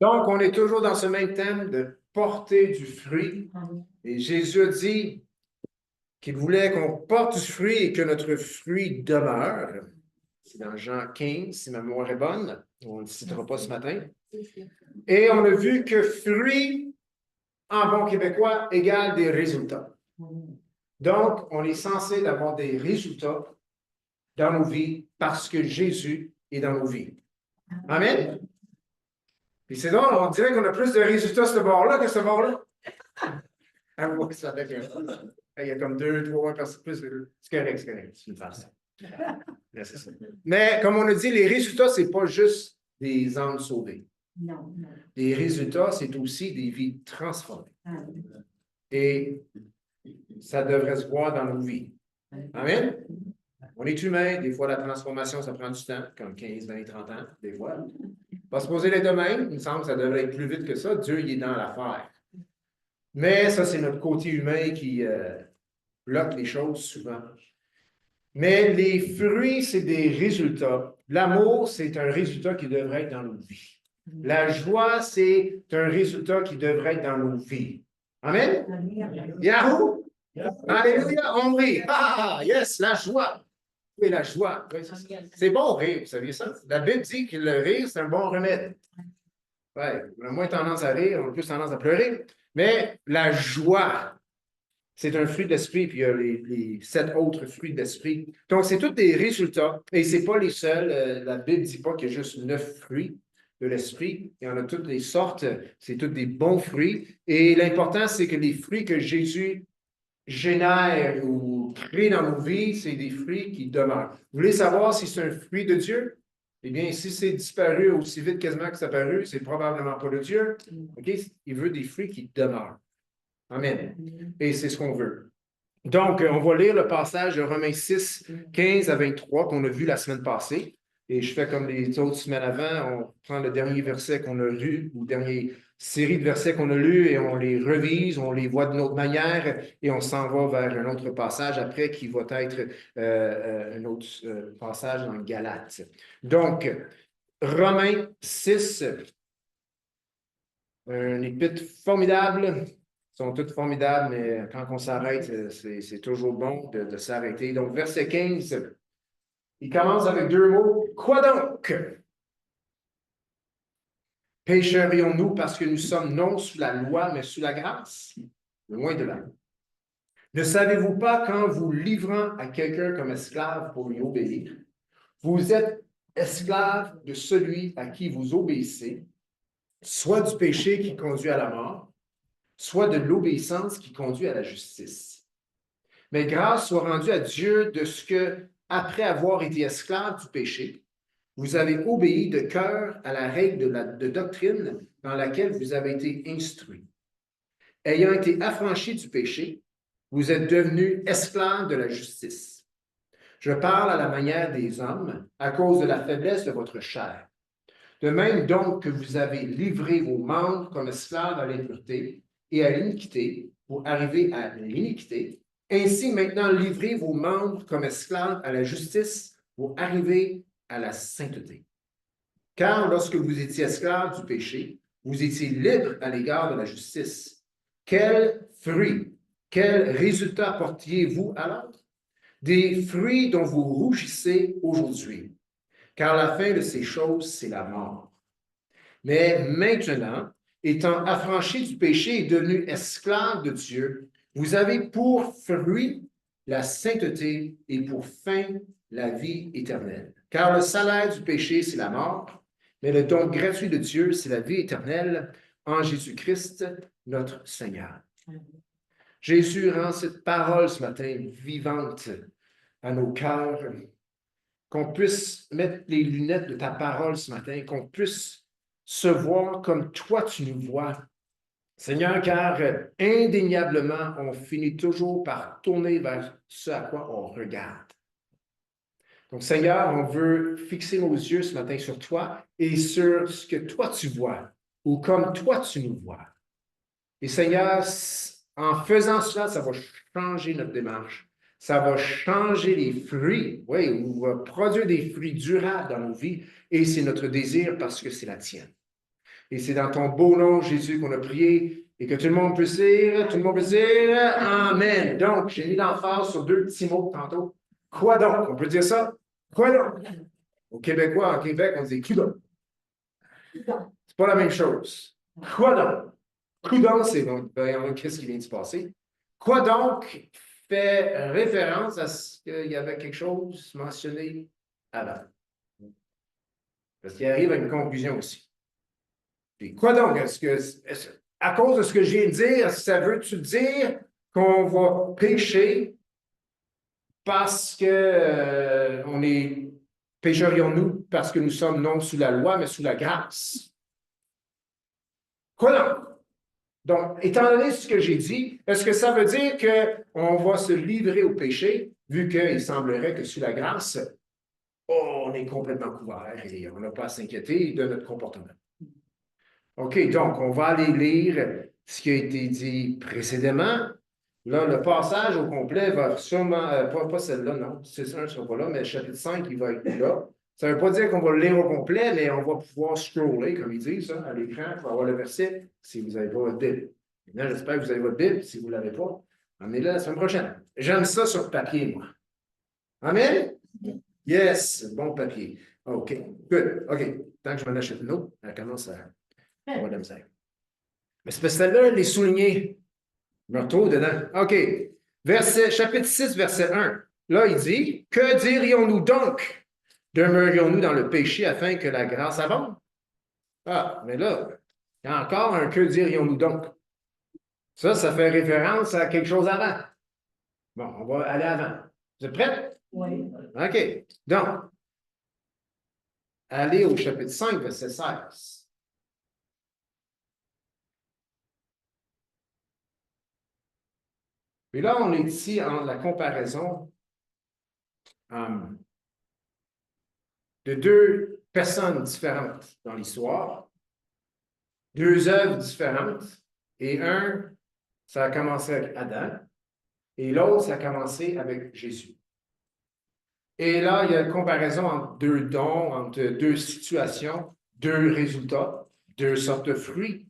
Donc, on est toujours dans ce même thème de porter du fruit. Et Jésus a dit qu'il voulait qu'on porte du fruit et que notre fruit demeure. C'est dans Jean 15, si ma mémoire est bonne. On ne le citera pas ce matin. Et on a vu que fruit, en bon québécois, égale des résultats. Donc, on est censé avoir des résultats dans nos vies parce que Jésus est dans nos vies. Amen. Puis c'est drôle, on dirait qu'on a plus de résultats ce bord-là que ce bord-là. Ah, oui, ça fait que... Il y a comme 2, 3 personnes plus. C'est correct, c'est une farce. Mais comme on a dit, les résultats, ce n'est pas juste des âmes sauvées. Non. Les résultats, c'est aussi des vies transformées. Et ça devrait se voir dans nos vies. Amen? On est humain, des fois la transformation, ça prend du temps, comme 15, 20, 30 ans, des fois. Pas supposé l'être de même, il me semble que ça devrait être plus vite que ça. Dieu, il est dans l'affaire. Mais ça, c'est notre côté humain qui bloque les choses souvent. Mais les fruits, c'est des résultats. L'amour, c'est un résultat qui devrait être dans nos vies. La joie, c'est un résultat qui devrait être dans nos vies. Amen? Yahoo! Alléluia! On rit. Ah, yes, la joie. Oui, la joie. Oui, c'est bon rire, vous saviez ça? La Bible dit que le rire, c'est un bon remède. Ouais, on a moins tendance à rire, on a plus tendance à pleurer. Mais la joie, c'est un fruit de l'esprit, puis il y a les 7 autres fruits de l'esprit. Donc, c'est tous des résultats, et ce n'est pas les seuls. La Bible ne dit pas qu'il y a juste 9 fruits de l'esprit. Il y en a toutes les sortes. C'est tous des bons fruits. Et l'important, c'est que les fruits que Jésus génère ou crée dans nos vies, c'est des fruits qui demeurent. Vous voulez savoir si c'est un fruit de Dieu? Eh bien, si c'est disparu aussi vite quasiment que c'est apparu, c'est probablement pas de Dieu. OK? Il veut des fruits qui demeurent. Amen. Et c'est ce qu'on veut. Donc, on va lire le passage de Romains 6, 15 à 23 qu'on a vu la semaine passée. Et je fais comme les autres semaines avant, on prend le dernier verset qu'on a lu, ou dernière série de versets qu'on a lus, et on les revise, on les voit d'une autre manière, et on s'en va vers un autre passage après qui va être un autre passage dans Galates. Donc, Romains 6, un épître formidable. Ils sont toutes formidables, mais quand on s'arrête, c'est toujours bon de s'arrêter. Donc, verset 15, il commence avec 2 mots. Quoi donc? Pécherions-nous parce que nous sommes non sous la loi, mais sous la grâce? Loin de là. Ne savez-vous pas qu'en vous livrant à quelqu'un comme esclave pour lui obéir, vous êtes esclave de celui à qui vous obéissez, soit du péché qui conduit à la mort, soit de l'obéissance qui conduit à la justice. Mais grâce soit rendue à Dieu de ce que, après avoir été esclave du péché, vous avez obéi de cœur à la règle de doctrine dans laquelle vous avez été instruit. Ayant été affranchis du péché, vous êtes devenus esclaves de la justice. Je parle à la manière des hommes à cause de la faiblesse de votre chair. De même donc que vous avez livré vos membres comme esclaves à l'impureté et à l'iniquité pour arriver à l'iniquité, ainsi maintenant livrez vos membres comme esclaves à la justice pour arriver à la sainteté. Car lorsque vous étiez esclaves du péché, vous étiez libres à l'égard de la justice. Quel fruit, quel résultat portiez-vous alors? Des fruits dont vous rougissez aujourd'hui. Car la fin de ces choses, c'est la mort. Mais maintenant, étant affranchis du péché et devenus esclaves de Dieu, vous avez pour fruit la sainteté et pour fin la vie éternelle. Car le salaire du péché, c'est la mort, mais le don gratuit de Dieu, c'est la vie éternelle en Jésus-Christ, notre Seigneur. Jésus rend cette parole ce matin vivante à nos cœurs, qu'on puisse mettre les lunettes de ta parole ce matin, qu'on puisse se voir comme toi tu nous vois. Seigneur, car indéniablement, on finit toujours par tourner vers ce à quoi on regarde. Donc, Seigneur, on veut fixer nos yeux ce matin sur toi et sur ce que toi tu vois, ou comme toi tu nous vois. Et Seigneur, en faisant cela, ça va changer notre démarche. Ça va changer les fruits, oui, on va produire des fruits durables dans nos vies, et c'est notre désir parce que c'est la tienne. Et c'est dans ton beau nom, Jésus, qu'on a prié et que tout le monde peut dire Amen. Donc, j'ai mis l'emphase sur deux petits mots tantôt. Quoi donc? On peut dire ça? Quoi donc? Au Québécois, en Québec, on dit coudonc. C'est pas la même chose. Quoi donc? Coudonc, c'est donc, qu'est-ce qui vient de se passer? Quoi donc fait référence à ce qu'il y avait quelque chose mentionné avant. Parce qu'il arrive à une conclusion aussi. Puis quoi donc? À cause de ce que je viens de dire, est-ce que ça veut-tu dire qu'on va pécher parce que on est pécherions-nous parce que nous sommes non sous la loi, mais sous la grâce? Quoi donc? Donc, étant donné ce que j'ai dit, est-ce que ça veut dire qu'on va se livrer au péché, vu qu'il semblerait que sous la grâce, on est complètement couvert et on n'a pas à s'inquiéter de notre comportement? OK, donc on va aller lire ce qui a été dit précédemment. Là, le passage au complet va sûrement, pas celle-là, non, c'est ça, je ne sera pas là, mais le chapitre 5, il va être là. Ça ne veut pas dire qu'on va le lire au complet, mais on va pouvoir scroller, comme ils disent, à l'écran, pour avoir le verset, si vous n'avez pas votre Bible. Maintenant, j'espère que vous avez votre Bible. Si vous ne l'avez pas, emmenez-la la semaine prochaine. J'aime ça sur papier, moi. Amen? Yes, bon papier. OK, good. OK, tant que je m'en achète une autre, elle commence à avoir de la misère. Mais c'est parce que celle-là, elle est soulignée. Je me retrouve dedans. OK. Chapitre 6, verset 1. Là, il dit, que dirions-nous donc? Demeurions-nous dans le péché afin que la grâce abonde? Ah, mais là, il y a encore un que dirions-nous donc? Ça fait référence à quelque chose avant. Bon, on va aller avant. Vous êtes prêts? Oui. OK. Donc, allez au chapitre 5, verset 16. Puis là, on est ici en la comparaison de deux personnes différentes dans l'histoire, deux œuvres différentes, et un, ça a commencé avec Adam, et l'autre, ça a commencé avec Jésus. Et là, il y a une comparaison entre deux dons, entre deux situations, deux résultats, deux sortes de fruits.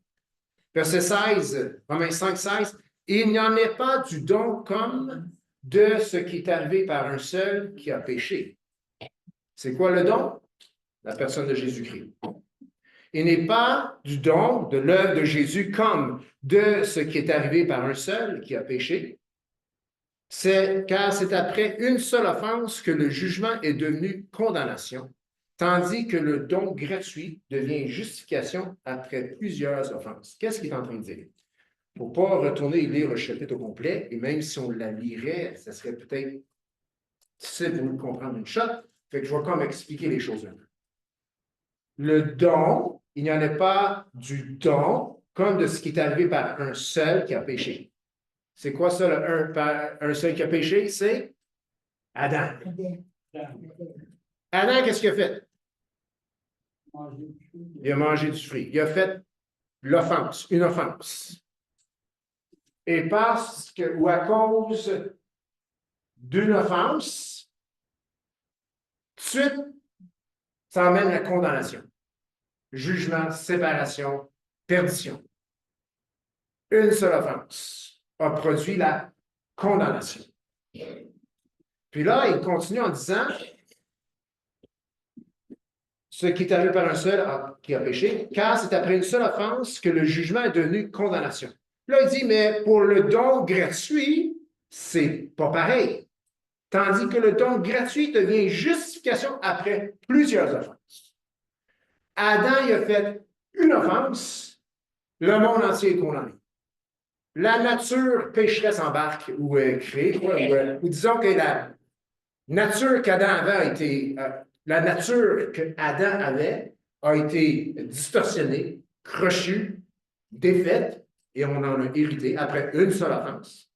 Verset 16, Romains 5, 16, il n'y en est pas du don comme de ce qui est arrivé par un seul qui a péché. C'est quoi le don? La personne de Jésus-Christ. Il n'est pas du don de l'œuvre de Jésus comme de ce qui est arrivé par un seul qui a péché. Car c'est après une seule offense que le jugement est devenu condamnation, tandis que le don gratuit devient justification après plusieurs offenses. Qu'est-ce qu'il est en train de dire? Il ne faut pas retourner et lire le chapitre au complet, et même si on la lirait, ça serait peut-être difficile pour nous de comprendre une shot. Fait que je vais comme expliquer les choses un peu. Le don, il n'y en a pas du don comme de ce qui est arrivé par un seul qui a péché. C'est quoi ça, un seul qui a péché? C'est Adam. Adam, qu'est-ce qu'il a fait? Il a mangé du fruit. Il a fait l'offense, une offense. Et parce que, ou à cause d'une offense, tout de suite, ça amène la condamnation. Jugement, séparation, perdition. Une seule offense a produit la condamnation. Puis là, il continue en disant, ce qui est arrivé par un seul qui a péché, car c'est après une seule offense que le jugement est devenu condamnation. Là, il dit, mais pour le don gratuit, c'est pas pareil. Tandis que le don gratuit devient justification après plusieurs offenses. Adam, il a fait une offense, le monde entier est condamné. La nature pécheresse embarque ou crée, ou disons que la nature qu'Adam avait a été, la nature qu'Adam avait a été distorsionnée, crochue, défaite, et on en a hérité après une seule offense.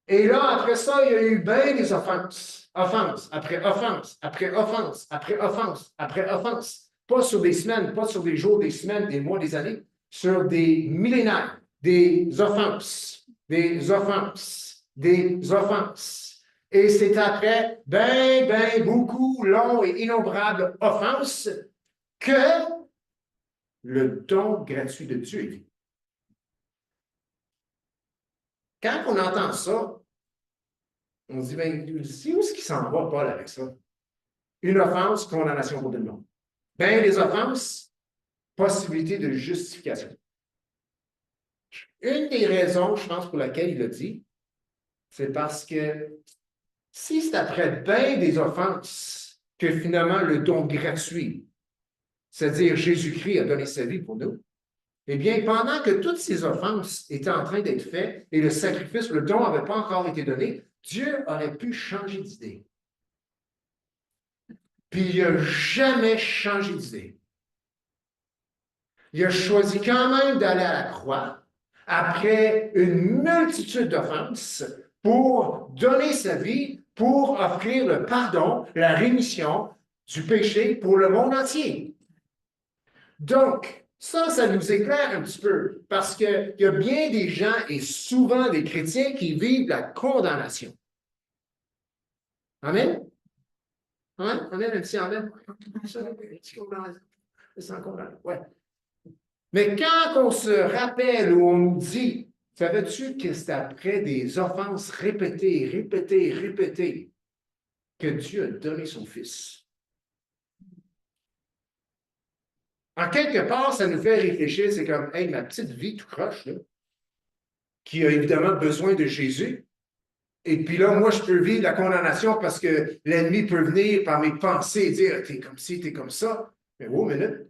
Et là, après ça, il y a eu bien des offenses. Offense, après offense, après offense, après offense, après offense. Pas sur des semaines, pas sur des jours, des semaines, des mois, des années, sur des millénaires, des offenses, des offenses, des offenses. Et c'est après beaucoup, longs et innombrables offenses que le don gratuit de Dieu. Quand on entend ça, on se dit, ben, c'est où est-ce qu'il s'en va, Paul, avec ça? Une offense, condamnation pour tout le monde. Ben, les offenses, possibilité de justification. Une des raisons, je pense, pour laquelle il a dit, c'est parce que si c'est après bien des offenses que finalement le don gratuit, c'est-à-dire Jésus-Christ a donné sa vie pour nous, eh bien, pendant que toutes ces offenses étaient en train d'être faites et le sacrifice, le don n'avait pas encore été donné, Dieu aurait pu changer d'idée. Puis il n'a jamais changé d'idée. Il a choisi quand même d'aller à la croix après une multitude d'offenses pour donner sa vie, pour offrir le pardon, la rémission du péché pour le monde entier. Donc, ça nous éclaire un petit peu, parce qu'il y a bien des gens, et souvent des chrétiens, qui vivent la condamnation. Amen? Amen? Amen? Un petit amen? Ouais. Mais quand on se rappelle ou on nous dit, savais-tu que c'est après des offenses répétées, répétées, répétées, que Dieu a donné son Fils? En quelque part, ça nous fait réfléchir, c'est comme, hey, ma petite vie tout croche, là, qui a évidemment besoin de Jésus. Et puis là, moi, je peux vivre la condamnation parce que l'ennemi peut venir par mes pensées et dire, t'es comme ci, t'es comme ça. Mais wow, minute.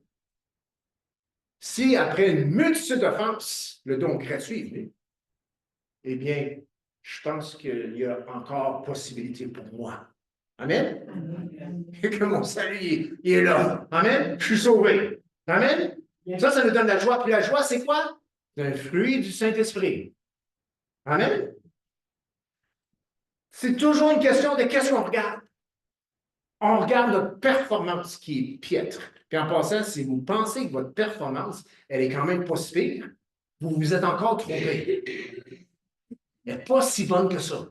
Si après une multitude d'offenses, le don gratuit est venu, eh bien, je pense qu'il y a encore possibilité pour moi. Amen? Que mon salut, il est là. Amen? Je suis sauvé. Amen? Ça nous donne la joie. Puis la joie, c'est quoi? C'est un fruit du Saint-Esprit. Amen? C'est toujours une question de qu'est-ce qu'on regarde. On regarde notre performance qui est piètre. Puis en passant, si vous pensez que votre performance, elle est quand même pas si pire, vous vous êtes encore trompé. Elle n'est pas si bonne que ça.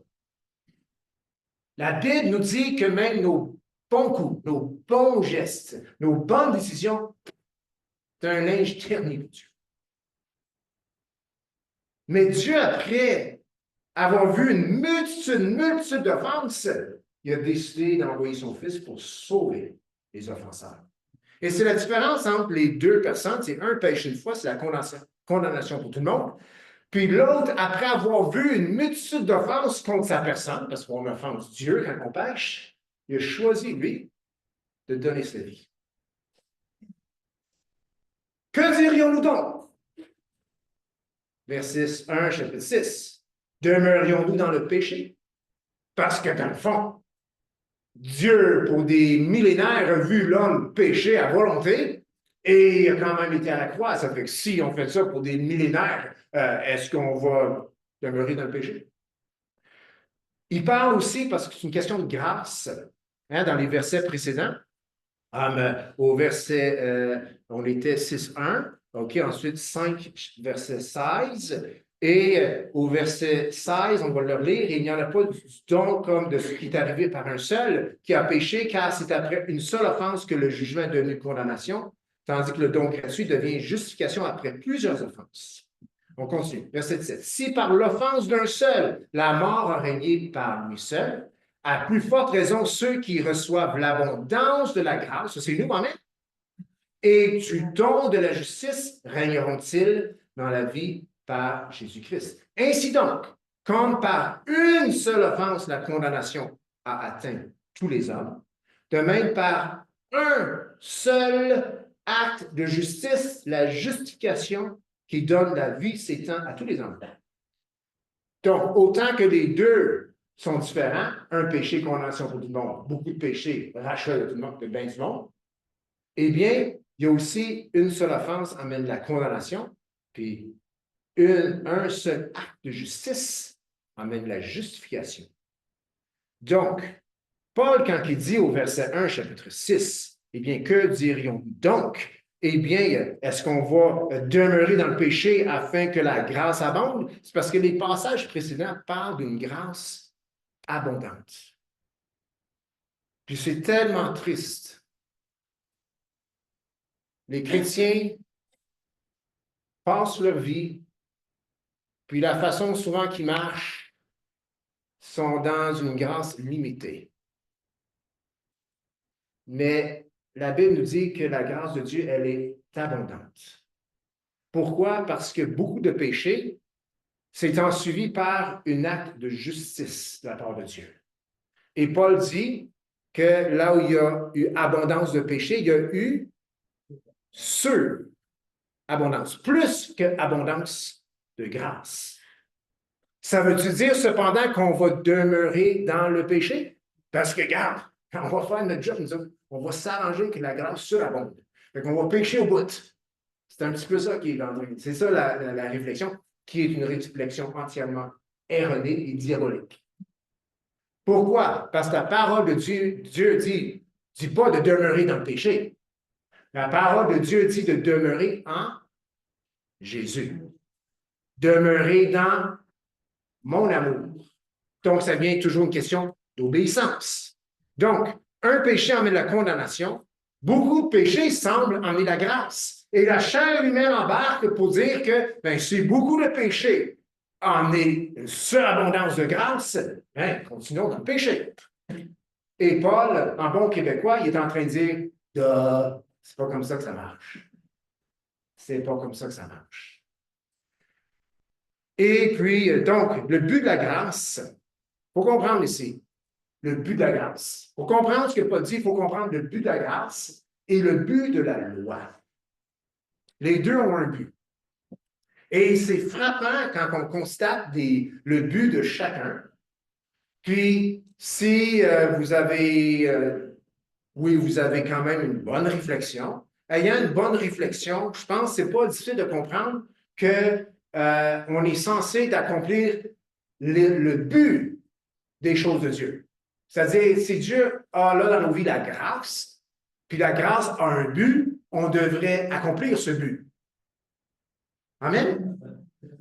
La Bible nous dit que même nos bons coups, nos bons gestes, nos bonnes décisions, c'est un linge terni pour Dieu. Mais Dieu, après avoir vu une multitude d'offenses, il a décidé d'envoyer son Fils pour sauver les offenseurs. Et c'est la différence entre les deux personnes. C'est un péché une fois, c'est la condamnation pour tout le monde. Puis l'autre, après avoir vu une multitude d'offenses contre sa personne, parce qu'on offense Dieu quand on pêche, il a choisi, lui, de donner sa vie. Que dirions-nous donc? Verset 1, chapitre 6. Demeurions-nous dans le péché? Parce que dans le fond, Dieu, pour des millénaires, a vu l'homme pécher à volonté et il a quand même été à la croix. Ça fait que si on fait ça pour des millénaires, est-ce qu'on va demeurer dans le péché? Il parle aussi, parce que c'est une question de grâce, hein, dans les versets précédents. Au verset, on était 6.1, OK, ensuite 5, verset 16. Et au verset 16, on va le relire, il n'y en a pas du don comme de ce qui est arrivé par un seul qui a péché, car c'est après une seule offense que le jugement est devenu condamnation, tandis que le don gratuit devient justification après plusieurs offenses. On continue. Verset 17. Si par l'offense d'un seul, la mort a régné par lui seul, à plus forte raison, ceux qui reçoivent l'abondance de la grâce, ça c'est nous, amen, et du don de la justice régneront-ils dans la vie par Jésus-Christ. Ainsi donc, comme par une seule offense, la condamnation a atteint tous les hommes, de même par un seul acte de justice, la justification qui donne la vie s'étend à tous les hommes. Donc, autant que les deux sont différents, un péché, condamnation pour tout le monde, beaucoup de péchés, rachat de tout le monde, de bien du monde, eh bien, il y a aussi une seule offense amène la condamnation, puis un seul acte de justice amène la justification. Donc, Paul, quand il dit au verset 1, chapitre 6, eh bien, que dirions-nous donc? Eh bien, est-ce qu'on va demeurer dans le péché afin que la grâce abonde? C'est parce que les passages précédents parlent d'une grâce abondante. Puis c'est tellement triste. Les chrétiens passent leur vie, puis la façon souvent qu'ils marchent sont dans une grâce limitée. Mais la Bible nous dit que la grâce de Dieu, elle est abondante. Pourquoi? Parce que beaucoup de péchés s'étant suivis par un acte de justice de la part de Dieu. Et Paul dit que là où il y a eu abondance de péché, il y a eu surabondance, plus que abondance de grâce. Ça veut-tu dire cependant qu'on va demeurer dans le péché? Parce que, regarde, on va faire notre job, nous autres, on va s'arranger que la grâce surabonde. Fait qu'on va pécher au bout. C'est un petit peu ça qui est dans le... C'est ça la réflexion, qui est une réflexion entièrement erronée et diabolique. Pourquoi? Parce que la parole de Dieu dit pas de demeurer dans le péché. La parole de Dieu dit de demeurer en Jésus. Demeurer dans mon amour. Donc, ça devient toujours une question d'obéissance. Donc, un péché emmène la condamnation. Beaucoup de péchés semblent emmener la grâce. Et la chair humaine embarque pour dire que si beaucoup de péchés emmener une surabondance de grâce, continuons dans le péché. Et Paul, en bon québécois, il est en train de dire c'est pas comme ça que ça marche. C'est pas comme ça que ça marche. Et puis, donc, le but de la grâce, il faut comprendre ici, le but de la grâce. Pour comprendre ce que Paul dit, il faut comprendre le but de la grâce et le but de la loi. Les deux ont un but. Et c'est frappant quand on constate le but de chacun. Puis, si vous avez quand même une bonne réflexion, ayant une bonne réflexion, je pense que ce n'est pas difficile de comprendre qu'on est censé d'accomplir le but des choses de Dieu. C'est-à-dire, si Dieu a là dans nos vies la grâce, puis la grâce a un but, on devrait accomplir ce but. Amen?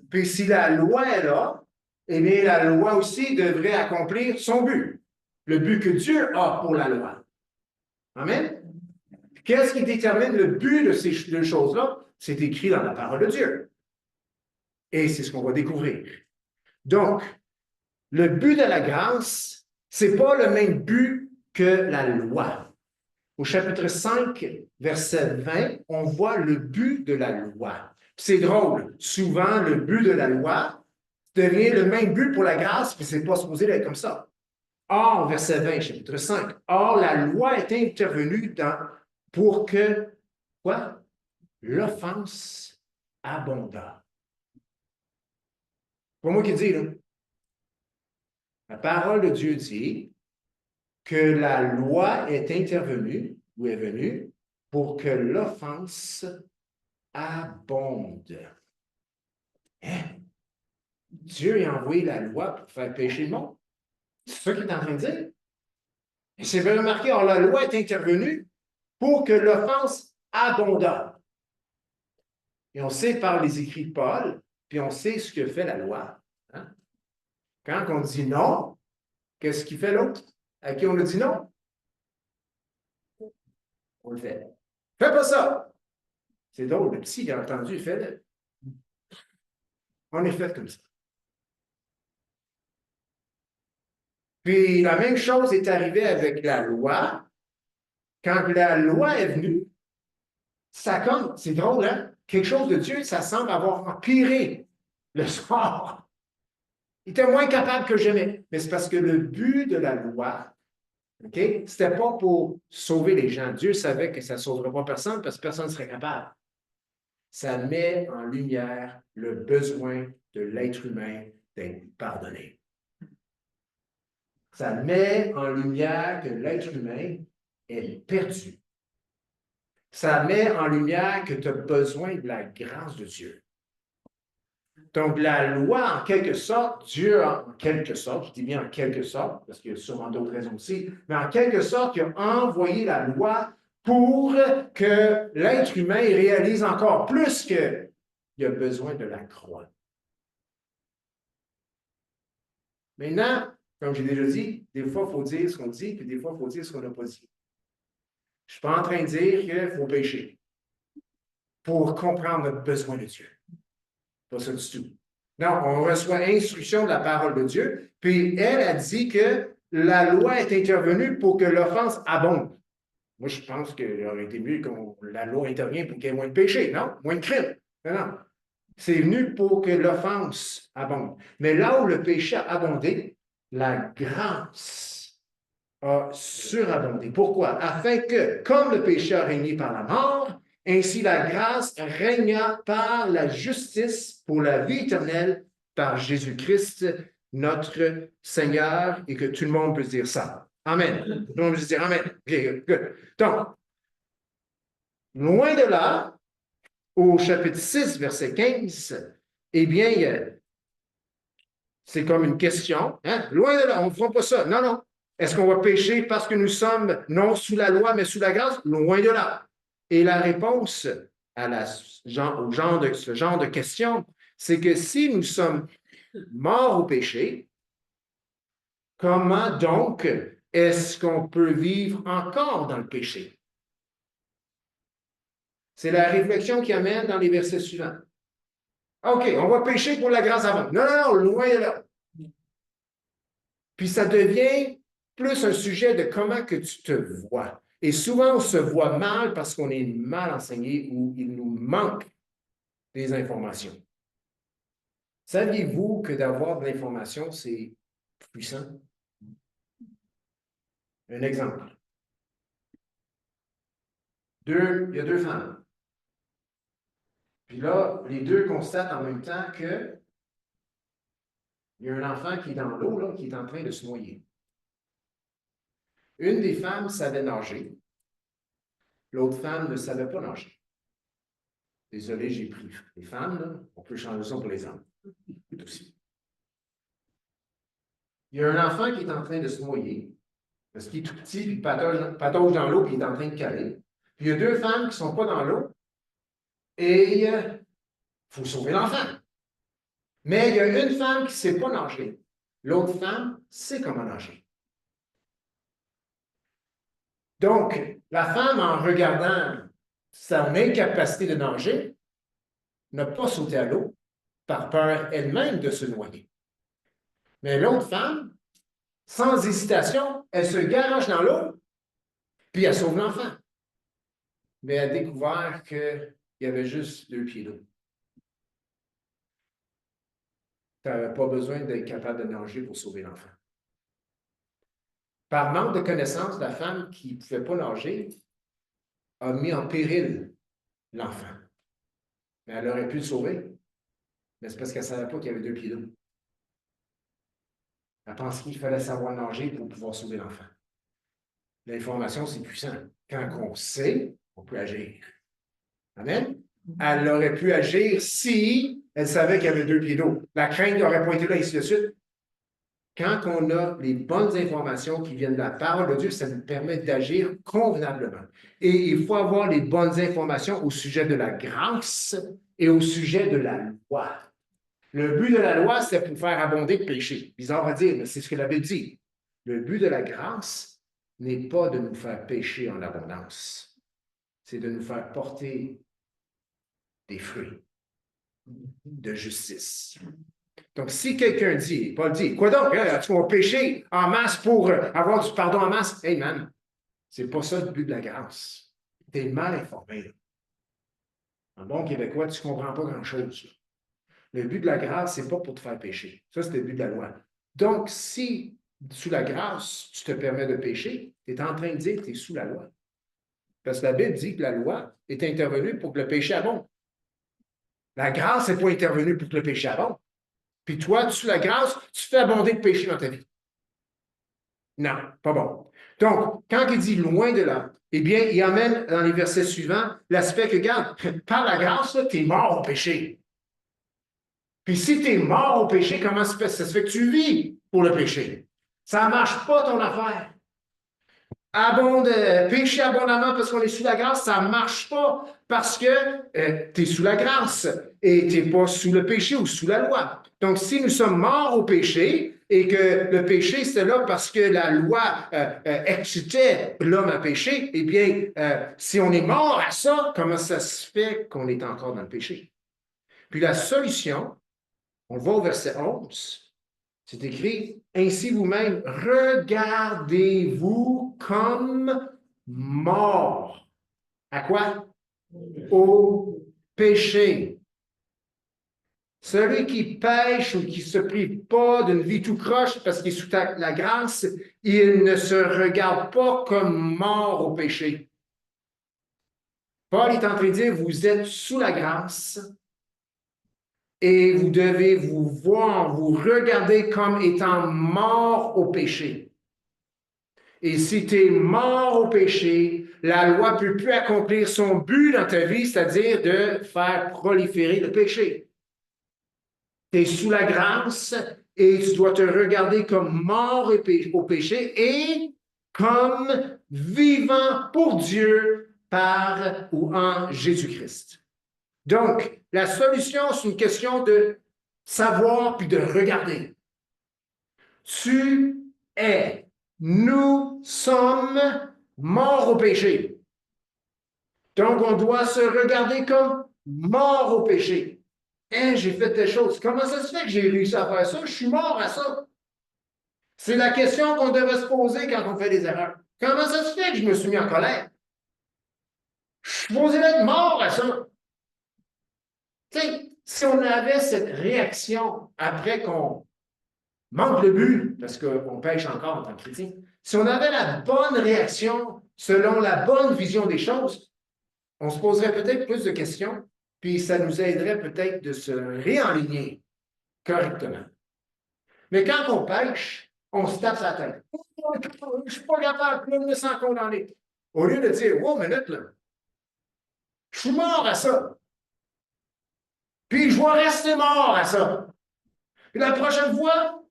Puis si la loi est là, eh bien, la loi aussi devrait accomplir son but, le but que Dieu a pour la loi. Amen? Qu'est-ce qui détermine le but de ces deux choses-là? C'est écrit dans la parole de Dieu. Et c'est ce qu'on va découvrir. Donc, le but de la grâce, ce n'est pas le même but que la loi. Au chapitre 5, verset 20, on voit le but de la loi. C'est drôle. Souvent, le but de la loi devient le même but pour la grâce, puis ce n'est pas supposé être comme ça. Or, verset 20, chapitre 5, or, la loi est intervenue pour que, quoi? L'offense abonda. C'est pas moi qui dis, là. La parole de Dieu dit que la loi est intervenue, ou est venue, pour que l'offense abonde. Hein? Dieu a envoyé la loi pour faire pécher le monde. C'est ça qu'il est en train de dire. Et c'est bien remarqué, or la loi est intervenue pour que l'offense abonda. Et on sait par les écrits de Paul, puis on sait ce que fait la loi. Hein? Quand on dit non, qu'est-ce qu'il fait l'autre? À qui on a dit non? On le fait. Fais pas ça! C'est drôle, le petit, il a entendu, il fait. On est fait comme ça. Puis la même chose est arrivée avec la loi. Quand la loi est venue, ça comme, c'est drôle, hein? Quelque chose de Dieu, ça semble avoir empiré le sort. Il était moins capable que jamais. Mais c'est parce que le but de la loi, OK, c'était pas pour sauver les gens. Dieu savait que ça ne sauverait pas personne parce que personne ne serait capable. Ça met en lumière le besoin de l'être humain d'être pardonné. Ça met en lumière que l'être humain est perdu. Ça met en lumière que tu as besoin de la grâce de Dieu. Donc, la loi, en quelque sorte, Dieu, en quelque sorte, je dis bien en quelque sorte, parce qu'il y a sûrement d'autres raisons aussi, mais en quelque sorte, il a envoyé la loi pour que l'être humain réalise encore plus qu'il a besoin de la croix. Maintenant, comme j'ai déjà dit, des fois, il faut dire ce qu'on dit, puis des fois, il faut dire ce qu'on n'a pas dit. Je ne suis pas en train de dire qu'il faut pécher pour comprendre notre besoin de Dieu. Pas ça du tout. Non, on reçoit instruction de la parole de Dieu, puis elle a dit que la loi est intervenue pour que l'offense abonde. Moi, je pense qu'il aurait été mieux que la loi intervienne pour qu'il y ait moins de péché, non? Moins de crimes. Non, non. C'est venu pour que l'offense abonde. Mais là où le péché a abondé, la grâce a surabondé. Pourquoi? Afin que, comme le péché a régné par la mort, ainsi la grâce régna par la justice pour la vie éternelle par Jésus-Christ, notre Seigneur, et que tout le monde peut dire ça. Amen. Tout le monde peut dire Amen. Okay, good. Donc, loin de là, au chapitre 6, verset 15, eh bien, c'est comme une question. Hein? Loin de là, on ne fera pas ça. Non, non. Est-ce qu'on va pécher parce que nous sommes non sous la loi, mais sous la grâce? Loin de là. Et la réponse à ce genre de question, c'est que si nous sommes morts au péché, comment donc est-ce qu'on peut vivre encore dans le péché? C'est la réflexion qui amène dans les versets suivants. OK, on va pécher pour la grâce avant. Non, non, non, loin de là. Puis ça devient plus un sujet de comment que tu te vois. Et souvent, on se voit mal parce qu'on est mal enseigné ou il nous manque des informations. Saviez-vous que d'avoir de l'information, c'est puissant? Un exemple. Il y a deux femmes. Puis là, les deux constatent en même temps que il y a un enfant qui est dans l'eau, là, qui est en train de se noyer. Une des femmes savait nager. L'autre femme ne savait pas nager. Désolé, j'ai pris les femmes, là. On peut changer ça pour les hommes. Aussi. Il y a un enfant qui est en train de se noyer, parce qu'il est tout petit, puis il patauge dans l'eau, puis il est en train de caler. Puis il y a deux femmes qui ne sont pas dans l'eau, et il faut sauver l'enfant. Mais il y a une femme qui ne sait pas nager. L'autre femme sait comment nager. Donc, la femme, en regardant son incapacité de nager, n'a pas sauté à l'eau par peur elle-même de se noyer. Mais l'autre femme, sans hésitation, elle se garage dans l'eau, puis elle sauve l'enfant. Mais elle a découvert qu'il y avait juste 2 pieds d'eau. Tu n'avais pas besoin d'être capable de nager pour sauver l'enfant. Par manque de connaissances, la femme qui ne pouvait pas nager a mis en péril l'enfant. Mais elle aurait pu le sauver. Mais c'est parce qu'elle ne savait pas qu'il y avait 2 pieds d'eau. Elle pensait qu'il fallait savoir nager pour pouvoir sauver l'enfant. L'information, c'est puissant. Quand on sait, on peut agir. Amen? Elle aurait pu agir si elle savait qu'il y avait 2 pieds d'eau. La crainte n'aurait pas été là, ainsi de suite. Quand on a les bonnes informations qui viennent de la parole de Dieu, ça nous permet d'agir convenablement. Et il faut avoir les bonnes informations au sujet de la grâce et au sujet de la loi. Le but de la loi, c'est pour faire abonder le péché. Bizarre à dire, mais c'est ce que la Bible dit. Le but de la grâce n'est pas de nous faire pécher en abondance. C'est de nous faire porter des fruits de justice. Donc, si quelqu'un dit, Paul dit, quoi donc, tu vas pécher en masse pour avoir du pardon en masse? Hey man, c'est pas ça le but de la grâce. Tu es mal informé. Là. En bon québécois, tu ne comprends pas grand-chose. Le but de la grâce, ce n'est pas pour te faire pécher. Ça, c'est le but de la loi. Donc, si sous la grâce, tu te permets de pécher, tu es en train de dire que tu es sous la loi. Parce que la Bible dit que la loi est intervenue pour que le péché abonde. La grâce n'est pas intervenue pour que le péché abonde. Puis toi, sous la grâce, tu fais abonder le péché dans ta vie. Non, pas bon. Donc, quand il dit loin de là, eh bien, il amène dans les versets suivants l'aspect que, regarde, par la grâce, tu es mort au péché. Puis si tu es mort au péché, comment ça se fait que tu vis pour le péché? Ça ne marche pas ton affaire. Pécher abondamment parce qu'on est sous la grâce, ça ne marche pas parce que tu es sous la grâce et tu n'es pas sous le péché ou sous la loi. Donc, si nous sommes morts au péché et que le péché, c'est là parce que la loi excitait l'homme à pécher, eh bien, si on est mort à ça, comment ça se fait qu'on est encore dans le péché? Puis la solution, on va au verset 11, c'est écrit, « Ainsi vous-même, regardez-vous comme morts. » À quoi? Au péché. Celui qui pêche ou qui ne se prive pas d'une vie tout croche parce qu'il est sous la grâce, il ne se regarde pas comme mort au péché. Paul est en train de dire, vous êtes sous la grâce et vous devez vous voir, vous regarder comme étant mort au péché. Et si tu es mort au péché, la loi ne peut plus accomplir son but dans ta vie, c'est-à-dire de faire proliférer le péché. Tu es sous la grâce et tu dois te regarder comme mort au péché et comme vivant pour Dieu par ou en Jésus-Christ. Donc, la solution, c'est une question de savoir puis de regarder. Tu es, nous sommes morts au péché. Donc, on doit se regarder comme morts au péché. Hein, j'ai fait des choses. Comment ça se fait que j'ai réussi à faire ça? Je suis mort à ça. C'est la question qu'on devrait se poser quand on fait des erreurs. Comment ça se fait que je me suis mis en colère? Je suis supposé être mort à ça. Tu sais, si on avait cette réaction après qu'on manque le but, parce qu'on pêche encore en tant que chrétien, si on avait la bonne réaction selon la bonne vision des choses, on se poserait peut-être plus de questions, puis ça nous aiderait peut-être de se réaligner correctement. Mais quand on pêche, on se tape la tête. Oh, je ne suis pas capable, je me sens condamné. Au lieu de dire, oh, minute, là, je suis mort à ça. Puis je vais rester mort à ça. Puis la prochaine fois,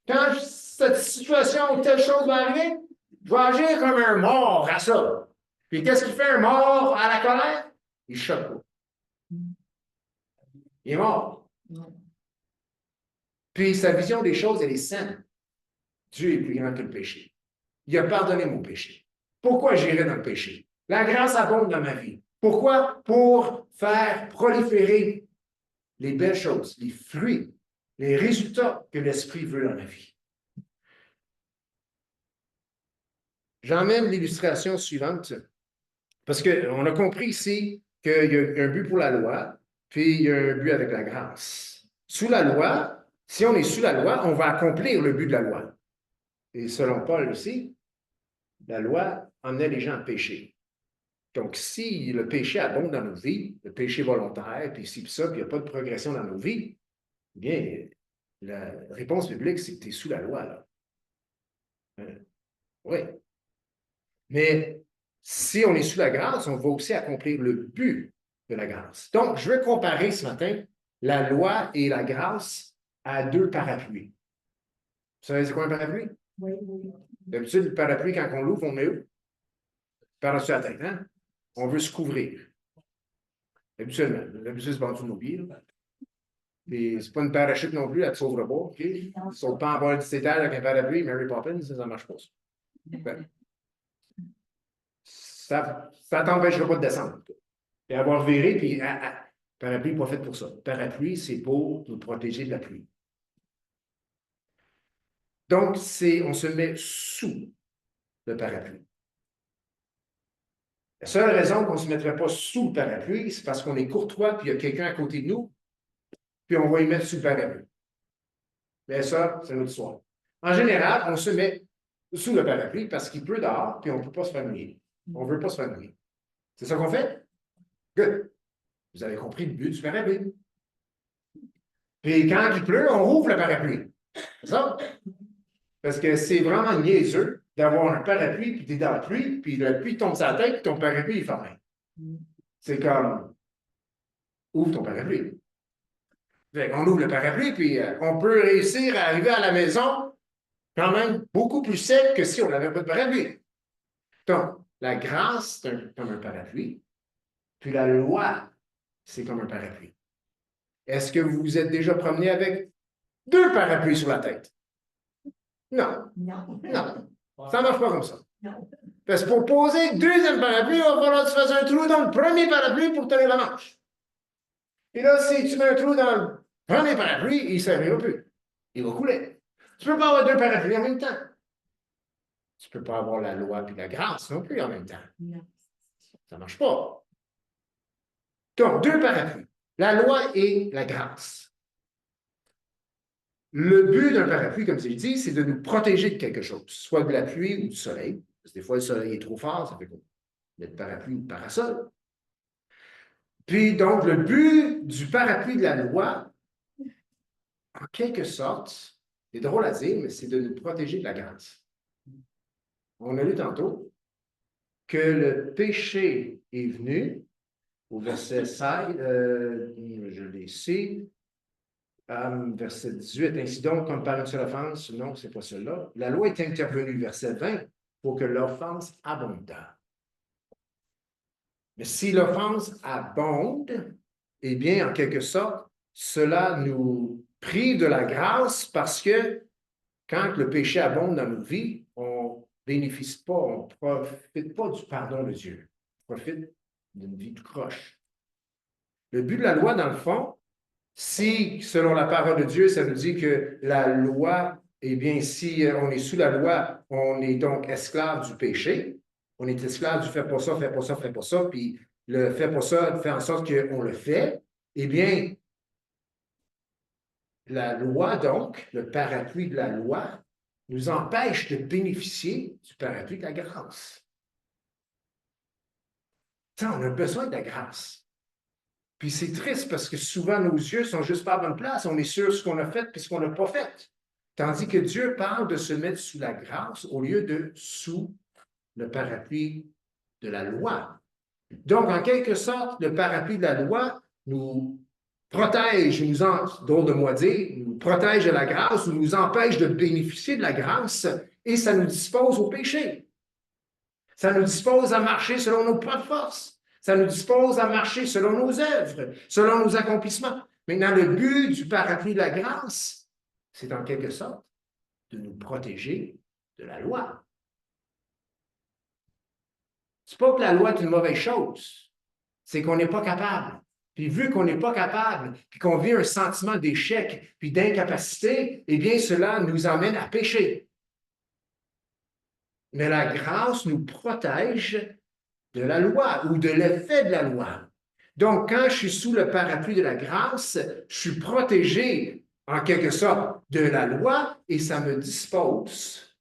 quand cette situation ou telle chose va arriver, je vais agir comme un mort à ça. Puis qu'est-ce qui fait un mort à la colère? Il choque pas. Il est mort. Puis sa vision des choses, elle est saine. Dieu est plus grand que le péché. Il a pardonné mon péché. Pourquoi j'irai dans le péché? La grâce abonde dans ma vie. Pourquoi? Pour faire proliférer les belles choses, les fruits, les résultats que l'Esprit veut dans ma vie. J'emmène l'illustration suivante parce qu'on a compris ici qu'il y a un but pour la loi, puis il y a un but avec la grâce. Sous la loi, si on est sous la loi, on va accomplir le but de la loi. Et selon Paul aussi, la loi emmenait les gens à pécher. Donc, si le péché abonde dans nos vies, le péché volontaire, puis ci, puis ça, puis il n'y a pas de progression dans nos vies, eh bien, la réponse biblique, c'est que tu es sous la loi, là. Oui. Mais si on est sous la grâce, on va aussi accomplir le but de la grâce. Donc, je veux comparer ce matin la loi et la grâce à deux parapluies. Vous savez, c'est quoi un parapluie? Oui. D'habitude, le parapluie, quand on l'ouvre, on met où? Par-dessus la tête, hein? On veut se couvrir. Habituellement. L'habitude, c'est par-dessus nos pieds. Et c'est pas une parachute non plus, elle ne te sauvera pas. OK? Ils ne sautent pas en bas du étage avec un parapluie, Mary Poppins, ça ne marche pas. Ben, ça ne t'empêchera pas de descendre. Et avoir viré, puis parapluie n'est pas fait pour ça. Parapluie, c'est pour nous protéger de la pluie. Donc, on se met sous le parapluie. La seule raison qu'on ne se mettrait pas sous le parapluie, c'est parce qu'on est courtois, puis il y a quelqu'un à côté de nous, puis on va y mettre sous le parapluie. Mais ça, c'est notre histoire. En général, on se met sous le parapluie parce qu'il pleut dehors, puis on ne peut pas se faire mouiller. On ne veut pas se faire mouiller. C'est ça qu'on fait? Good. Vous avez compris le but du parapluie. Puis quand il pleut, on rouvre le parapluie. C'est ça? Parce que c'est vraiment niaiseux d'avoir un parapluie, puis tu es dans la pluie, puis la pluie tombe sur la tête, puis ton parapluie est fermé. C'est comme, ouvre ton parapluie. On ouvre le parapluie, puis on peut réussir à arriver à la maison quand même beaucoup plus sec que si on n'avait pas de parapluie. Donc, la grâce, c'est comme un parapluie, puis la loi, c'est comme un parapluie. Est-ce que vous vous êtes déjà promené avec deux parapluies sur la tête? Non. Non. Non. Ça ne marche pas comme ça. Non. Parce que pour poser le deuxième parapluie, il va falloir que tu fasses un trou dans le premier parapluie pour tenir la manche. Et là, si tu mets un trou dans le premier parapluie, il ne servira plus. Il va couler. Tu ne peux pas avoir deux parapluies en même temps. Tu ne peux pas avoir la loi et la grâce non plus en même temps. Non. Ça ne marche pas. Donc, deux parapluies. La loi et la grâce. Le but d'un parapluie, comme je l'ai dit, c'est de nous protéger de quelque chose, soit de la pluie ou du soleil. Parce que des fois, le soleil est trop fort, ça fait qu'on met le parapluie ou le parasol. Puis, donc, le but du parapluie de la loi, en quelque sorte, c'est drôle à dire, mais c'est de nous protéger de la grâce. On a lu tantôt que le péché est venu, au verset 16, je l'ai ici, verset 18, ainsi donc, comme par une seule offense, non, c'est pas cela. La loi est intervenue, verset 20, pour que l'offense abonde. Mais si l'offense abonde, eh bien, en quelque sorte, cela nous prive de la grâce parce que quand le péché abonde dans nos vies, on ne bénéficie pas, on ne profite pas du pardon de Dieu. On profite d'une vie tout croche. Le but de la loi, dans le fond, si, selon la parole de Dieu, ça nous dit que la loi, eh bien, si on est sous la loi, on est donc esclave du péché. On est esclave du fais pas ça, fais pas ça, fais pas ça, puis le fais pas ça fait en sorte qu'on le fait. Eh bien, la loi, donc, le parapluie de la loi, nous empêche de bénéficier du parapluie de la grâce. Ça, on a besoin de la grâce. Puis c'est triste parce que souvent nos yeux sont juste pas à bonne place. On est sûr de ce qu'on a fait et ce qu'on n'a pas fait. Tandis que Dieu parle de se mettre sous la grâce au lieu de sous le parapluie de la loi. Donc, en quelque sorte, le parapluie de la loi nous protège, drôle de moi dire, nous protège de la grâce ou nous empêche de bénéficier de la grâce et ça nous dispose au péché. Ça nous dispose à marcher selon nos propres forces. Ça nous dispose à marcher selon nos œuvres, selon nos accomplissements. Maintenant, le but du parapluie de la grâce, c'est en quelque sorte de nous protéger de la loi. C'est pas que la loi est une mauvaise chose, c'est qu'on n'est pas capable. Puis vu qu'on n'est pas capable, puis qu'on vit un sentiment d'échec, puis d'incapacité, eh bien, cela nous emmène à pécher. Mais la grâce nous protège de la loi ou de l'effet de la loi. Donc, quand je suis sous le parapluie de la grâce, je suis protégé en quelque sorte de la loi et ça me dispose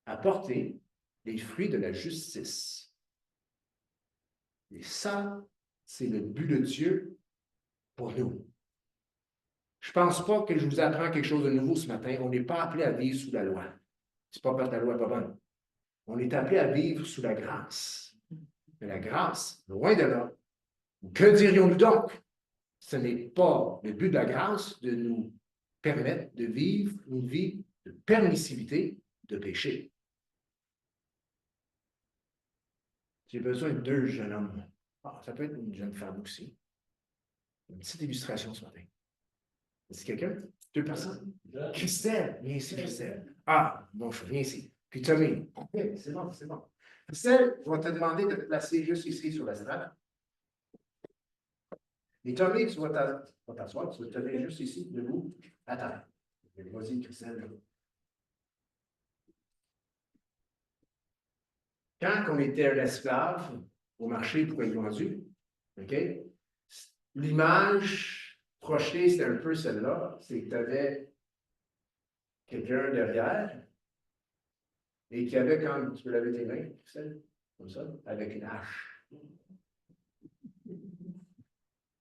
à porter les fruits de la justice. Et ça, c'est le but de Dieu pour nous. Je ne pense pas que je vous apprends quelque chose de nouveau ce matin. On n'est pas appelé à vivre sous la loi. C'est pas parce que la loi n'est pas bonne. On est appelé à vivre sous la grâce. Mais la grâce, loin de là. Que dirions-nous donc? Ce n'est pas le but de la grâce de nous permettre de vivre une vie de permissivité, de péché. J'ai besoin de deux jeunes hommes. Ah, ça peut être une jeune femme aussi. Une petite illustration ce matin. C'est quelqu'un? Deux personnes? Christelle, viens ici, Christelle. Ah, bonjour, viens ici. Puis Tommy. OK, c'est bon, c'est bon. Christelle, je vais te demander de te placer juste ici sur la strade. Et Tommy, tu vas t'asseoir, tu vas te tenir juste ici, debout. Attends. Vas-y, Christelle. Quand on était un esclave au marché pour être vendu, OK? L'image projetée, c'était un peu celle-là, c'est que tu avais quelqu'un derrière et qui avait, quand tu peux laver tes mains, comme ça, avec une hache.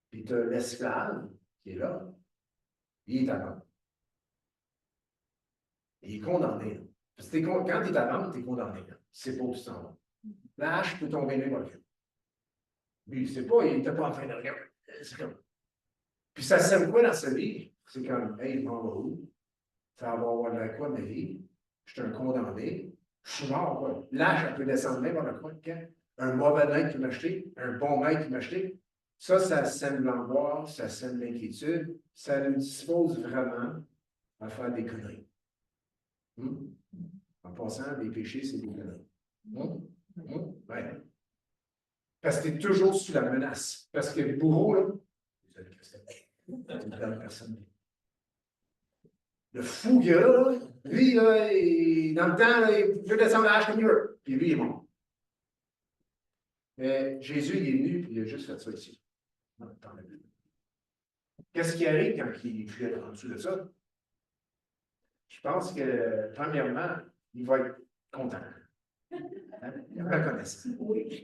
Puis tu as l'esclave qui est là, il est à vendre. Il est condamné. Là. Parce que quand tu es à vendre, tu es condamné. C'est pas où tu s'en vas. La hache peut tomber n'importe où. Lui, il ne sait pas, il n'était pas en train de regarder. C'est comme. Puis ça sème quoi dans sa vie? C'est comme, hey, il m'en va où? Ça va avoir l'air quoi de ma vie? Je suis un condamné. Je suis mort, quoi. L'âge, elle peut descendre même dans le coin. Un mauvais maître qui m'a acheté, un bon maître qui m'a acheté. Ça sème l'angoisse, ça sème l'inquiétude. Ça nous dispose vraiment à faire des conneries. En passant, les péchés, c'est des conneries. Ouais. Parce que tu es toujours sous la menace. Parce que les bourreaux, là, personne. Le fou, il est là, lui, là, dans le temps, là, il peut descendre la hache comme il veut. Puis lui, il est mort. Mais Jésus, il est venu, puis il a juste fait ça ici. Qu'est-ce qui arrive quand il est rendu de ça? Je pense que, premièrement, il va être content. Hein? Il reconnaît. Oui.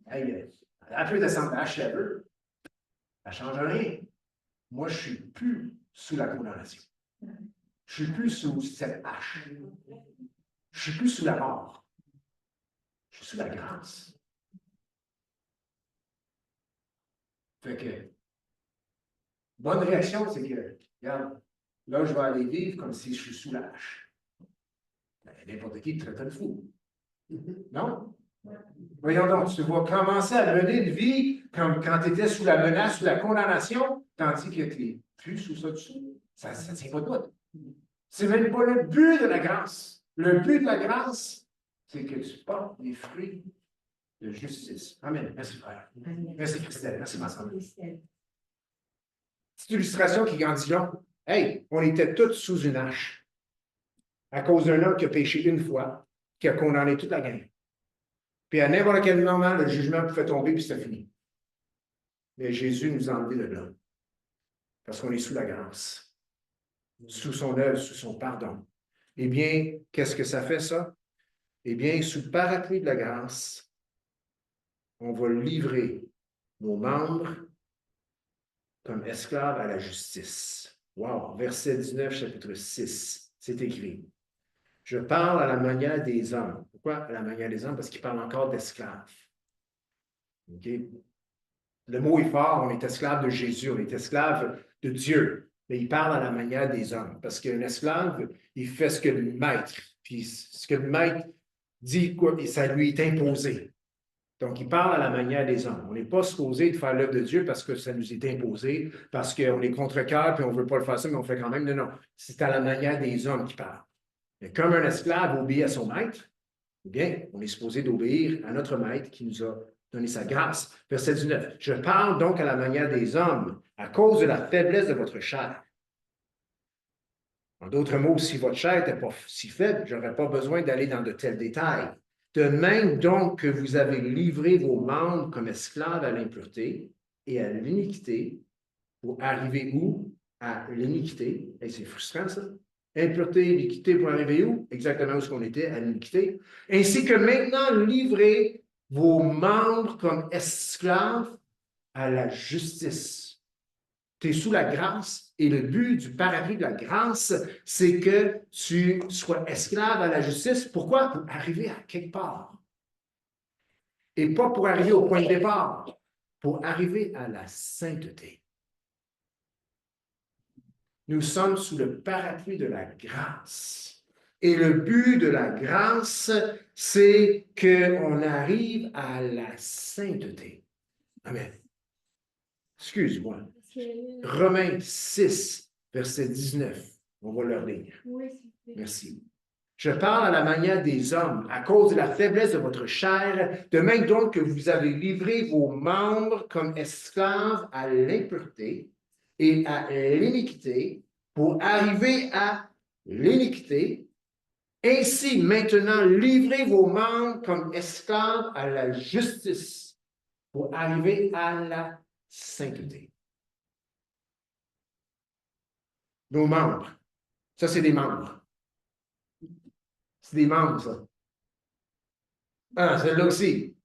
Hey, elle peut descendre la hache, elle veut. Ça ne change rien. Moi, je ne suis plus sous la condamnation. Je ne suis plus sous cette hache. Je ne suis plus sous la mort. Je suis sous la grâce. Fait que, bonne réaction, c'est que, regarde, là, je vais aller vivre comme si je suis sous la hache. N'importe qui te traite de fou. Non? Voyons donc, tu vas commencer à mener une vie comme quand tu étais sous la menace, sous la condamnation, tandis que tu n'es plus sous ça dessous. Ça ne tient pas de doute. C'est même pas le but de la grâce. Le but de la grâce, c'est que tu portes des fruits de justice. Amen. Merci, frère. Merci, Christelle. Merci, ma soeur. Petite illustration qui grandit là. Hey, on était tous sous une hache à cause d'un homme qui a péché une fois, qui a condamné toute la gang. Puis à n'importe quel moment, le jugement pouvait tomber, puis c'était fini. Mais Jésus nous a enlevés de là. Parce qu'on est sous la grâce, sous son œuvre, sous son pardon. Eh bien, qu'est-ce que ça fait, ça? Eh bien, sous le parapluie de la grâce, on va livrer nos membres comme esclaves à la justice. Wow! Verset 19, chapitre 6, c'est écrit. Je parle à la manière des hommes. Pourquoi à la manière des hommes? Parce qu'il parle encore d'esclaves. OK? Le mot est fort, on est esclave de Jésus, on est esclave de Dieu. Mais il parle à la manière des hommes. Parce qu'un esclave, il fait ce que le maître, puis ce que le maître dit, quoi, et ça lui est imposé. Donc, il parle à la manière des hommes. On n'est pas supposé de faire l'œuvre de Dieu parce que ça nous est imposé, parce qu'on est contre-cœur, puis on ne veut pas le faire ça, mais on le fait quand même. Non, non. C'est à la manière des hommes qui parle. Et comme un esclave obéit à son maître, eh bien, on est supposé d'obéir à notre maître qui nous a donné sa grâce. Verset 19. Je parle donc à la manière des hommes, à cause de la faiblesse de votre chair. En d'autres mots, si votre chair n'était pas si faible, je n'aurais pas besoin d'aller dans de tels détails. De même donc que vous avez livré vos membres comme esclaves à l'impureté et à l'iniquité, pour arriver où? À l'iniquité. Et c'est frustrant, ça. Impureté, iniquité, pour arriver où? Exactement où est-ce qu'on était, à l'iniquité. Ainsi que maintenant, livrez vos membres comme esclaves à la justice. Tu es sous la grâce et le but du parapluie de la grâce, c'est que tu sois esclave à la justice. Pourquoi? Pour arriver à quelque part. Et pas pour arriver au point de départ, pour arriver à la sainteté. Nous sommes sous le parapluie de la grâce. Et le but de la grâce, c'est qu'on arrive à la sainteté. Amen. Excuse-moi. Romains 6, verset 19. On va le lire. Merci. Je parle à la manière des hommes, à cause de la faiblesse de votre chair, de même donc que vous avez livré vos membres comme esclaves à l'impureté et à l'iniquité, pour arriver à l'iniquité. Ainsi, maintenant, livrez vos membres comme esclaves à la justice, pour arriver à la sainteté. Nos membres. Ça, c'est des membres. C'est des membres, ça. Ah, celle-là aussi.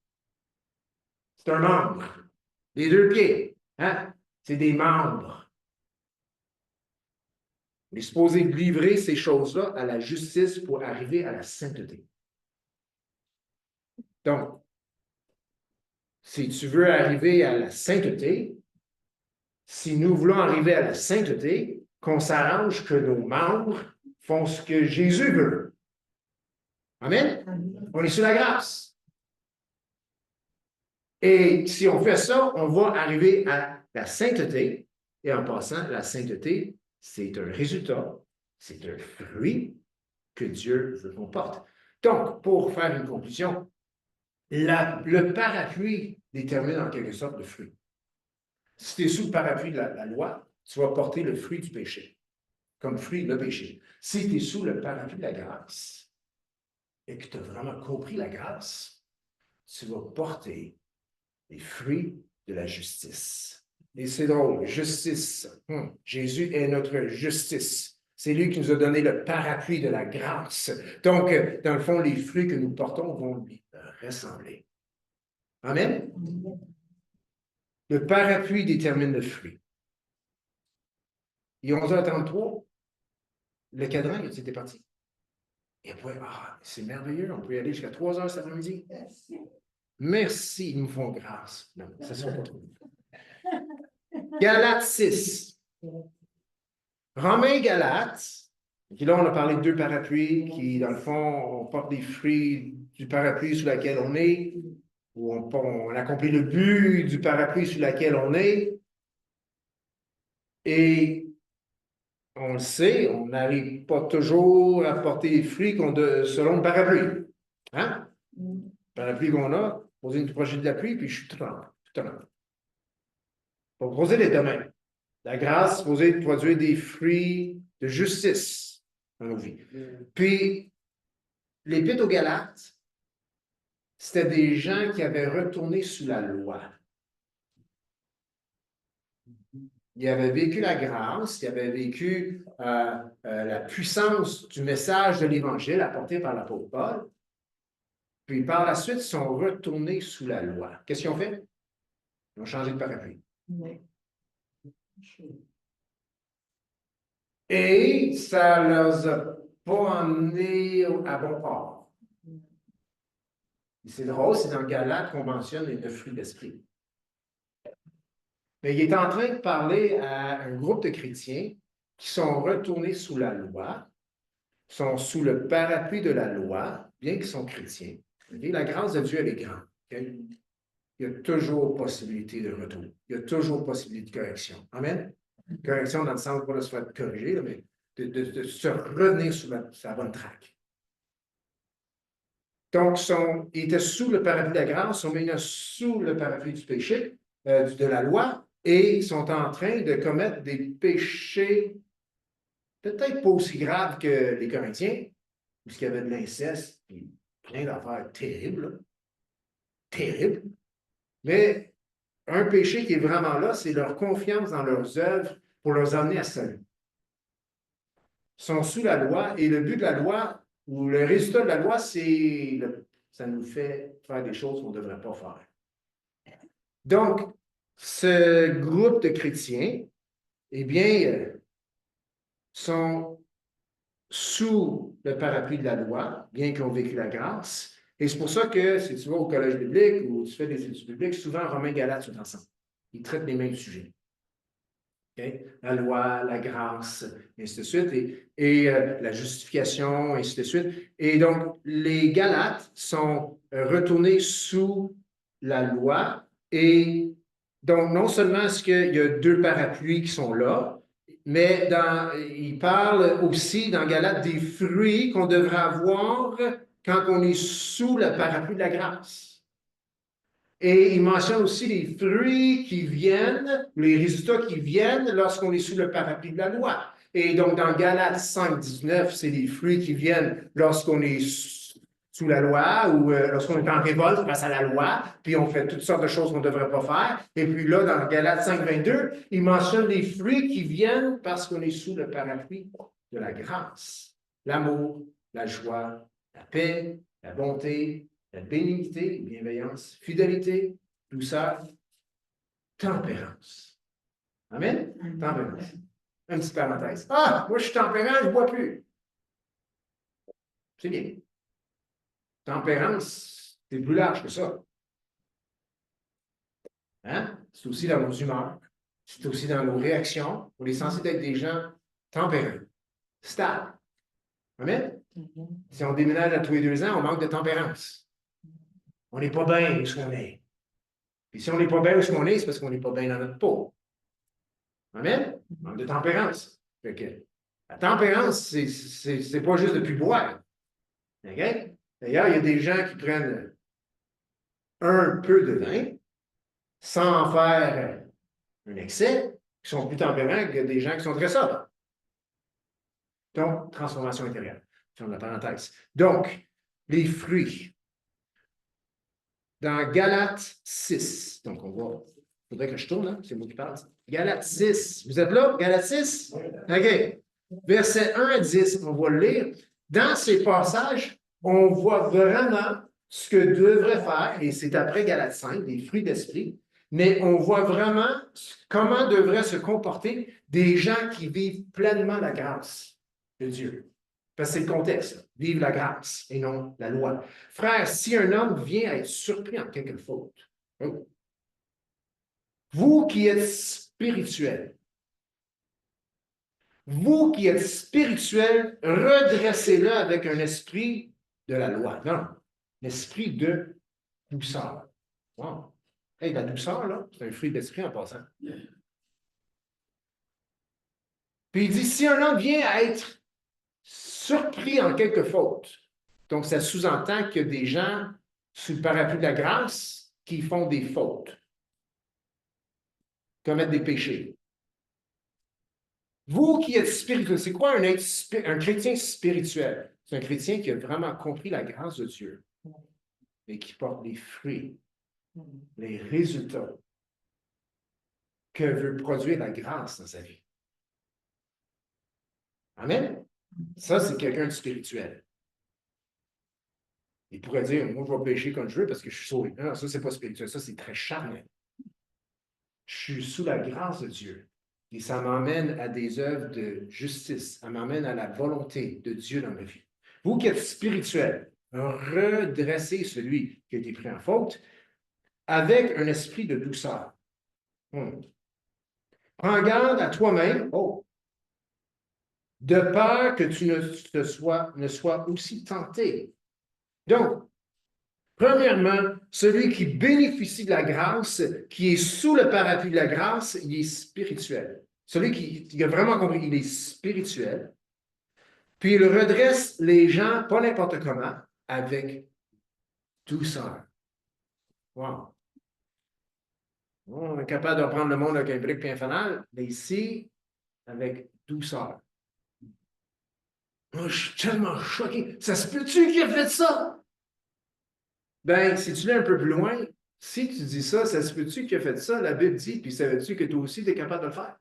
C'est un membre. Les deux pieds. Hein? C'est des membres. On est supposé livrer ces choses-là à la justice pour arriver à la sainteté. Donc, si tu veux arriver à la sainteté, si nous voulons arriver à la sainteté, qu'on s'arrange que nos membres font ce que Jésus veut. Amen? On est sous la grâce. Et si on fait ça, on va arriver à la sainteté. Et en passant, la sainteté, c'est un résultat, c'est un fruit que Dieu veut qu'on porte. Donc, pour faire une conclusion, le parapluie détermine en quelque sorte le fruit. Si tu es sous le parapluie de la loi, tu vas porter le fruit du péché, comme fruit le péché. Si tu es sous le parapluie de la grâce et que tu as vraiment compris la grâce, tu vas porter les fruits de la justice. Et c'est drôle, justice. Jésus est notre justice. C'est lui qui nous a donné le parapluie de la grâce. Donc, dans le fond, les fruits que nous portons vont lui ressembler. Amen? Le parapluie détermine le fruit. Il est 11h33. Le cadran, c'était parti. Et après, c'est merveilleux, on peut y aller jusqu'à 3h cet après-midi. Merci, ils nous font grâce. Non, ça ne sera pas trop. Galates 6. Romains, Galates. Et là, on a parlé de deux parapluies qui, dans le fond, on porte des fruits du parapluie sous lequel on est, ou on accomplit le but du parapluie sous lequel on est. Et on le sait, on n'arrive pas toujours à porter les fruits selon le parapluie. Hein? Le parapluie qu'on a, poser une projet de la pluie, puis je suis trempe. Il faut poser les domaines. La grâce est supposée produire des fruits de justice dans nos vies. Puis, l'Épître aux Galates, c'était des gens qui avaient retourné sous la loi. Ils avaient vécu la grâce, ils avaient vécu la puissance du message de l'Évangile apporté par l'apôtre Paul. Puis par la suite, ils sont retournés sous la loi. Qu'est-ce qu'ils ont fait? Ils ont changé de parapluie. Oui. Et ça ne leur a pas emmené à bon port. C'est drôle, c'est dans Galates qu'on mentionne les 9 fruits d'esprit. Mais il est en train de parler à un groupe de chrétiens qui sont retournés sous la loi, sont sous le parapluie de la loi, bien qu'ils sont chrétiens. Okay? La grâce de Dieu, elle est grande. Okay? Il y a toujours possibilité de retour. Il y a toujours possibilité de correction. Amen? Correction dans le sens, pas de se faire corriger, là, mais de se revenir sur la bonne traque. Donc, ils étaient sous le parapluie de la grâce, sont maintenant sous le parapluie du péché, de la loi, et ils sont en train de commettre des péchés peut-être pas aussi graves que les Corinthiens, puisqu'il y avait de l'inceste, et plein d'affaires terribles, terribles. Mais un péché qui est vraiment là, c'est leur confiance dans leurs œuvres pour les amener à salut. Ils sont sous la loi, et le but de la loi, ou le résultat de la loi, ça nous fait faire des choses qu'on ne devrait pas faire. Donc, ce groupe de chrétiens, eh bien, sont sous le parapluie de la loi, bien qu'ils ont vécu la grâce. Et c'est pour ça que si tu vas au collège biblique ou tu fais des études bibliques, souvent Romains et Galates sont ensemble. Ils traitent les mêmes sujets. Okay? La loi, la grâce, et ainsi de suite, et la justification, et ainsi de suite. Et donc, les Galates sont retournés sous la loi, et donc, non seulement est-ce qu'il y a deux parapluies qui sont là, mais il parle aussi dans Galates des fruits qu'on devrait avoir quand on est sous le parapluie de la grâce. Et il mentionne aussi les fruits qui viennent, les résultats qui viennent lorsqu'on est sous le parapluie de la loi. Et donc, dans Galates 5, 19, c'est les fruits qui viennent lorsqu'on est sous la loi ou lorsqu'on est en révolte face à la loi, puis on fait toutes sortes de choses qu'on ne devrait pas faire. Et puis là, dans Galates 5, 22, il mentionne les fruits qui viennent parce qu'on est sous le parapluie de la grâce. L'amour, la joie, la paix, la bonté, la bénignité, bienveillance, fidélité, douceur, tempérance. Amen? Tempérance. Une petite parenthèse. Moi, je suis tempérant, je ne bois plus. C'est bien. Tempérance, c'est plus large que ça. Hein? C'est aussi dans nos humeurs. C'est aussi dans nos réactions. On est censé être des gens tempérants, stables. Amen? Si on déménage à tous les 2 ans, on manque de tempérance. On n'est pas bien où ce qu'on est. Et si on n'est pas bien où ce qu'on est, c'est parce qu'on n'est pas bien dans notre peau. Amen? Manque de tempérance. Fait que, la tempérance, c'est pas juste de plus boire. Okay? D'ailleurs, il y a des gens qui prennent un peu de vin, sans en faire un excès, qui sont plus tempérants que des gens qui sont très sobres. Donc, transformation intérieure. Ferme la parenthèse. Donc, les fruits. Dans Galates 6, donc on va, il faudrait que je tourne, hein? C'est moi qui parle. Galates 6, vous êtes là? Galates 6? OK. Versets 1 à 10, on va le lire. Dans ces passages, on voit vraiment ce que devrait faire, et c'est après Galates 5, les fruits d'esprit, mais on voit vraiment comment devraient se comporter des gens qui vivent pleinement la grâce de Dieu. Parce que c'est le contexte. Vive la grâce et non la loi. Frère, si un homme vient à être surpris en quelque faute, vous qui êtes spirituel, redressez-le avec un esprit de la loi. Non, l'esprit de douceur. Wow. Hey, la douceur, là, c'est un fruit d'esprit en passant. Puis il dit, si un homme vient à être surpris en quelque faute, donc ça sous-entend qu'il y a des gens sous le parapluie de la grâce qui font des fautes, commettent des péchés. Vous qui êtes spirituel, c'est quoi un chrétien spirituel? C'est un chrétien qui a vraiment compris la grâce de Dieu et qui porte les fruits, les résultats que veut produire la grâce dans sa vie. Amen? Ça, c'est quelqu'un de spirituel. Il pourrait dire, moi, je vais pécher comme je veux parce que je suis sauvé. Non, ça, c'est pas spirituel. Ça, c'est très charnel. Je suis sous la grâce de Dieu. Et ça m'emmène à des œuvres de justice. Ça m'emmène à la volonté de Dieu dans ma vie. Vous qui êtes spirituel, redressez celui qui a été pris en faute avec un esprit de douceur. Prends garde à toi-même, de peur que tu ne sois aussi tenté. Donc, premièrement, celui qui bénéficie de la grâce, qui est sous le parapluie de la grâce, il est spirituel. Celui qui a vraiment compris, il est spirituel. Puis il redresse les gens, pas n'importe comment, avec douceur. Wow. On est capable de reprendre le monde avec un brick et un fanal, mais ici, avec douceur. Moi, je suis tellement choqué. Ça se peut-tu qu'il a fait ça? Ben, si tu l'es un peu plus loin, si tu dis ça, ça se peut-tu qu'il a fait ça? La Bible dit, puis savais-tu que toi aussi, tu es capable de le faire?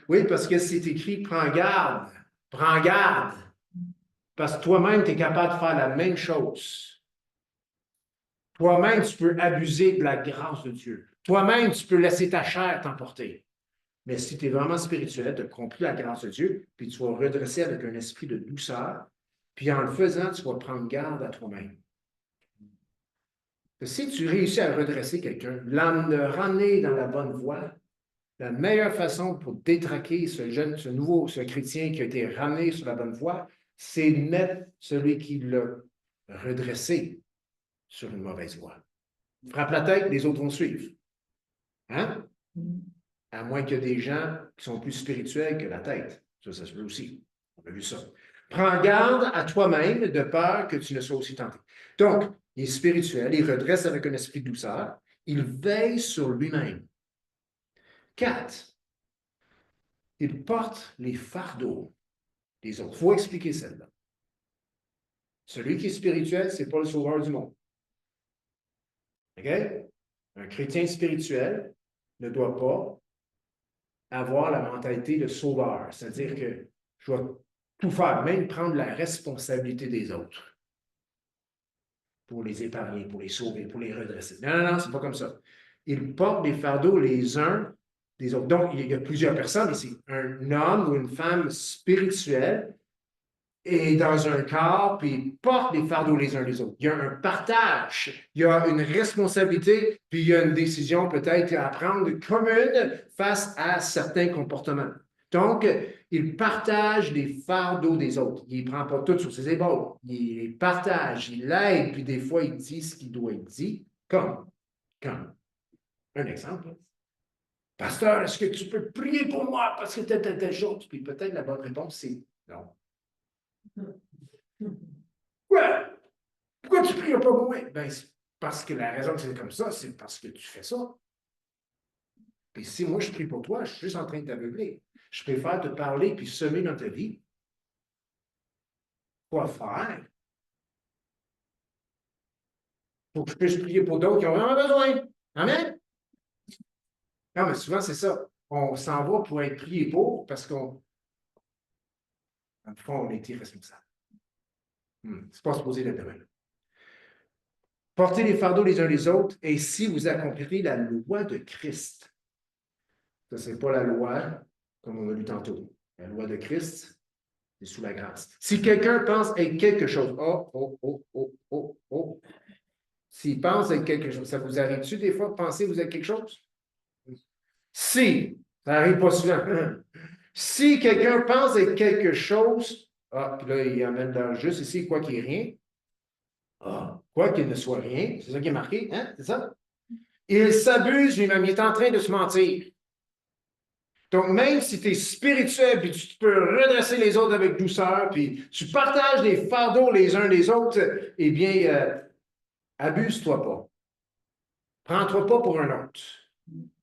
Oui, parce que c'est écrit, prends garde, prends garde. Parce que toi-même, tu es capable de faire la même chose. Toi-même, tu peux abuser de la grâce de Dieu. Toi-même, tu peux laisser ta chair t'emporter. Mais si tu es vraiment spirituel, tu as compris la grâce de Dieu, puis tu vas redresser avec un esprit de douceur, puis en le faisant, tu vas prendre garde à toi-même. Si tu réussis à redresser quelqu'un, le ramener dans la bonne voie, la meilleure façon pour détraquer ce chrétien qui a été ramené sur la bonne voie, c'est de mettre celui qui l'a redressé sur une mauvaise voie. Frappe la tête, les autres vont suivre. Hein? À moins qu'il y ait des gens qui sont plus spirituels que la tête. Ça se peut aussi. On a vu ça. Prends garde à toi-même de peur que tu ne sois aussi tenté. Donc, il est spirituel, il redresse avec un esprit de douceur, il veille sur lui-même. 4. Il porte les fardeaux des autres. Il faut expliquer celle-là. Celui qui est spirituel, ce n'est pas le sauveur du monde. OK? Un chrétien spirituel ne doit pas avoir la mentalité de sauveur, c'est-à-dire que je dois tout faire, même prendre la responsabilité des autres pour les épargner, pour les sauver, pour les redresser. Non, non, non, c'est pas comme ça. Ils portent des fardeaux les uns des autres. Donc, il y a plusieurs personnes ici. Un homme ou une femme spirituelle est dans un corps, puis ils portent les fardeaux les uns les autres. Il y a un partage, il y a une responsabilité, puis il y a une décision peut-être à prendre commune face à certains comportements. Donc, il partage les fardeaux des autres. Il ne prend pas tout sur ses épaules. Il les partage, il l'aide, puis des fois, il dit ce qu'il doit être dit, comme un exemple. Pasteur, est-ce que tu peux prier pour moi parce que telle chose? Puis peut-être la bonne réponse, c'est non. Quoi? Pourquoi tu ne pries pas moins? Ben, c'est parce que la raison que c'est comme ça, c'est parce que tu fais ça. Et si moi je prie pour toi, je suis juste en train de t'aveugler. Je préfère te parler puis semer dans ta vie. Quoi faire? Pour que je puisse prier pour d'autres qui ont vraiment besoin. Amen? Non, mais souvent, c'est ça. On s'en va pour être prié pour parce qu'on, dans le fond, on est irresponsable. C'est pas supposé d'être demain. Portez les fardeaux les uns les autres, et si vous accomplirez la loi de Christ. Ça, c'est pas la loi, comme on a lu tantôt. La loi de Christ, c'est sous la grâce. Si quelqu'un pense être quelque chose, s'il pense être quelque chose, ça vous arrive-tu des fois de penser que vous êtes quelque chose? Si, ça n'arrive pas souvent. Si quelqu'un pense être quelque chose, puis là, il amène dans le juste ici, quoi qu'il n'y ait rien. Quoi qu'il ne soit rien, c'est ça qui est marqué, hein? C'est ça? Il s'abuse lui-même, il est en train de se mentir. Donc, même si tu es spirituel, puis tu peux redresser les autres avec douceur, puis tu partages les fardeaux les uns les autres, eh bien, abuse-toi pas. Prends-toi pas pour un autre.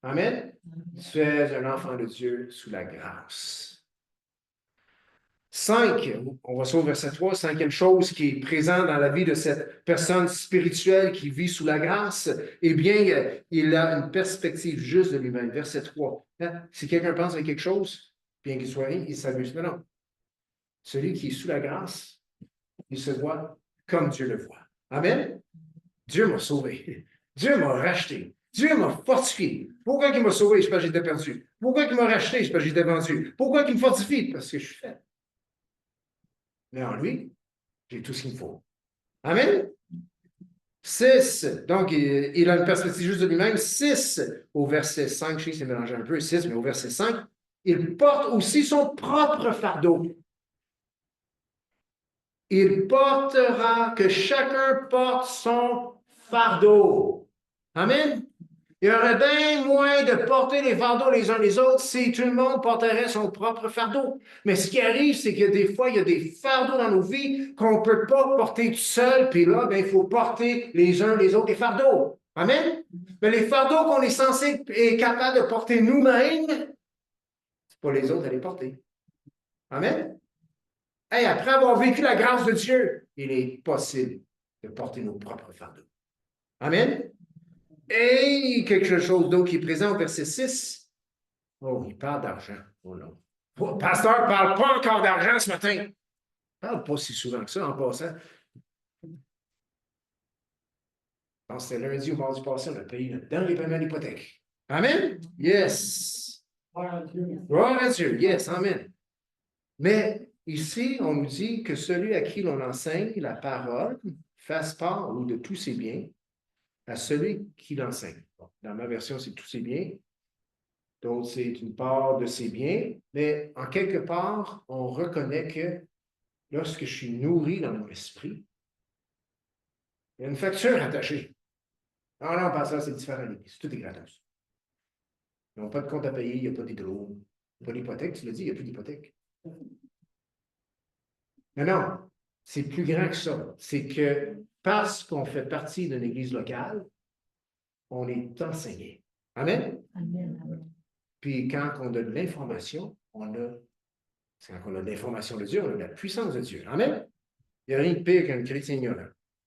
Amen? Tu es un enfant de Dieu sous la grâce. 5, on va sur le verset 3, cinquième chose qui est présente dans la vie de cette personne spirituelle qui vit sous la grâce, eh bien, il a une perspective juste de lui-même. Verset 3. Hein? Si quelqu'un pense à quelque chose, bien qu'il soit rien, il s'amuse. Non. Celui qui est sous la grâce, il se voit comme Dieu le voit. Amen? Dieu m'a sauvé. Dieu m'a racheté. Dieu m'a fortifié. Pourquoi il m'a sauvé? C'est parce que j'étais perdu. Pourquoi il m'a racheté? C'est parce que j'étais vendu. Pourquoi il me fortifie? Parce que je suis fait. Mais en lui, j'ai tout ce qu'il me faut. Amen? 6. Donc, il a une perspective juste de lui-même. 6, au verset 5, je sais que c'est mélangé un peu, 6, mais au verset 5, il porte aussi son propre fardeau. Il portera, que chacun porte son fardeau. Amen? Il y aurait bien moins de porter les fardeaux les uns les autres si tout le monde porterait son propre fardeau. Mais ce qui arrive, c'est que des fois, il y a des fardeaux dans nos vies qu'on ne peut pas porter tout seul, puis là, il faut porter les uns les autres les fardeaux. Amen? Mais les fardeaux qu'on est censé et capable de porter nous-mêmes, c'est pas les autres à les porter. Amen? Hey, après avoir vécu la grâce de Dieu, il est possible de porter nos propres fardeaux. Amen? Et quelque chose d'autre qui est présent au verset 6. Oh, il parle d'argent. Oh non. Le pasteur ne parle pas encore d'argent ce matin. Il ne parle pas si souvent que ça en passant. Je pense que c'était lundi ou mardi passé, on a payé dans les paiements d'hypothèque. Amen? Yes. Gloire à Dieu. Yes, amen. Mais ici, on nous dit que celui à qui l'on enseigne la parole fasse part ou de tous ses biens à celui qui l'enseigne. Bon, dans ma version, c'est tous ses biens. Donc, c'est une part de ses biens, mais en quelque part, on reconnaît que lorsque je suis nourri dans mon esprit, il y a une facture attachée. Ah non, pas ça, c'est différent. Tout est gratos. Ils n'ont pas de compte à payer, il n'y a pas d'hydro, pas d'hypothèque, tu l'as dit, il n'y a plus d'hypothèque. Non, c'est plus grand que ça. C'est que parce qu'on fait partie d'une église locale, on est enseigné. Amen? Amen. Puis quand on donne l'information, c'est quand on a l'information de Dieu, on a la puissance de Dieu. Amen? Il n'y a rien de pire qu'un chrétien ignorant.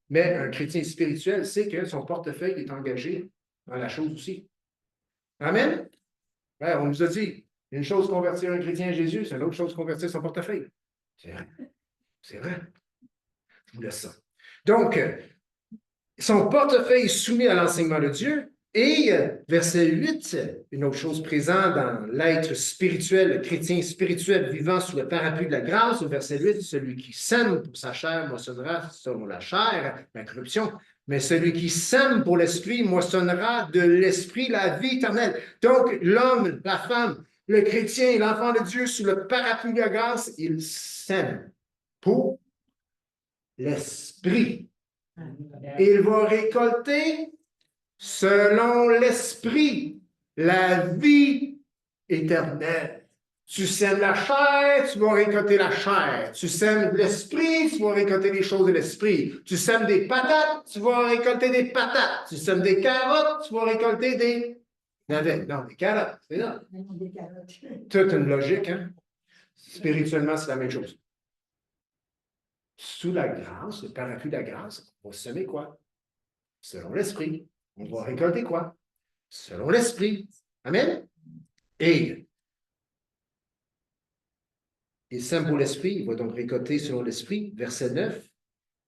Mais un chrétien spirituel sait que son portefeuille est engagé dans la chose aussi. Amen? On nous a dit, une chose convertir un chrétien à Jésus, c'est une autre chose convertir son portefeuille. C'est vrai. C'est vrai. Je vous laisse ça. Donc, son portefeuille est soumis à l'enseignement de Dieu. Et verset 8, une autre chose présente dans l'être spirituel, le chrétien spirituel vivant sous le parapluie de la grâce, au verset 8, celui qui sème pour sa chair moissonnera selon la chair, la corruption, mais celui qui sème pour l'esprit moissonnera de l'esprit la vie éternelle. Donc, l'homme, la femme, le chrétien, l'enfant de Dieu sous le parapluie de la grâce, il sème pour l'esprit. Il va récolter selon l'esprit, la vie éternelle. Tu sèmes la chair, tu vas récolter la chair. Tu sèmes l'esprit, tu vas récolter les choses de l'esprit. Tu sèmes des patates, tu vas récolter des patates. Tu sèmes des carottes, tu vas récolter des navets. Non, des carottes, c'est ça. Toute une logique, hein? Spirituellement, c'est la même chose. Sous la grâce, le parapluie de la grâce, on va semer quoi? Selon l'esprit. On va récolter quoi? Selon l'esprit. Amen? Et il sème pour l'esprit, il va donc récolter selon l'esprit. Verset 9,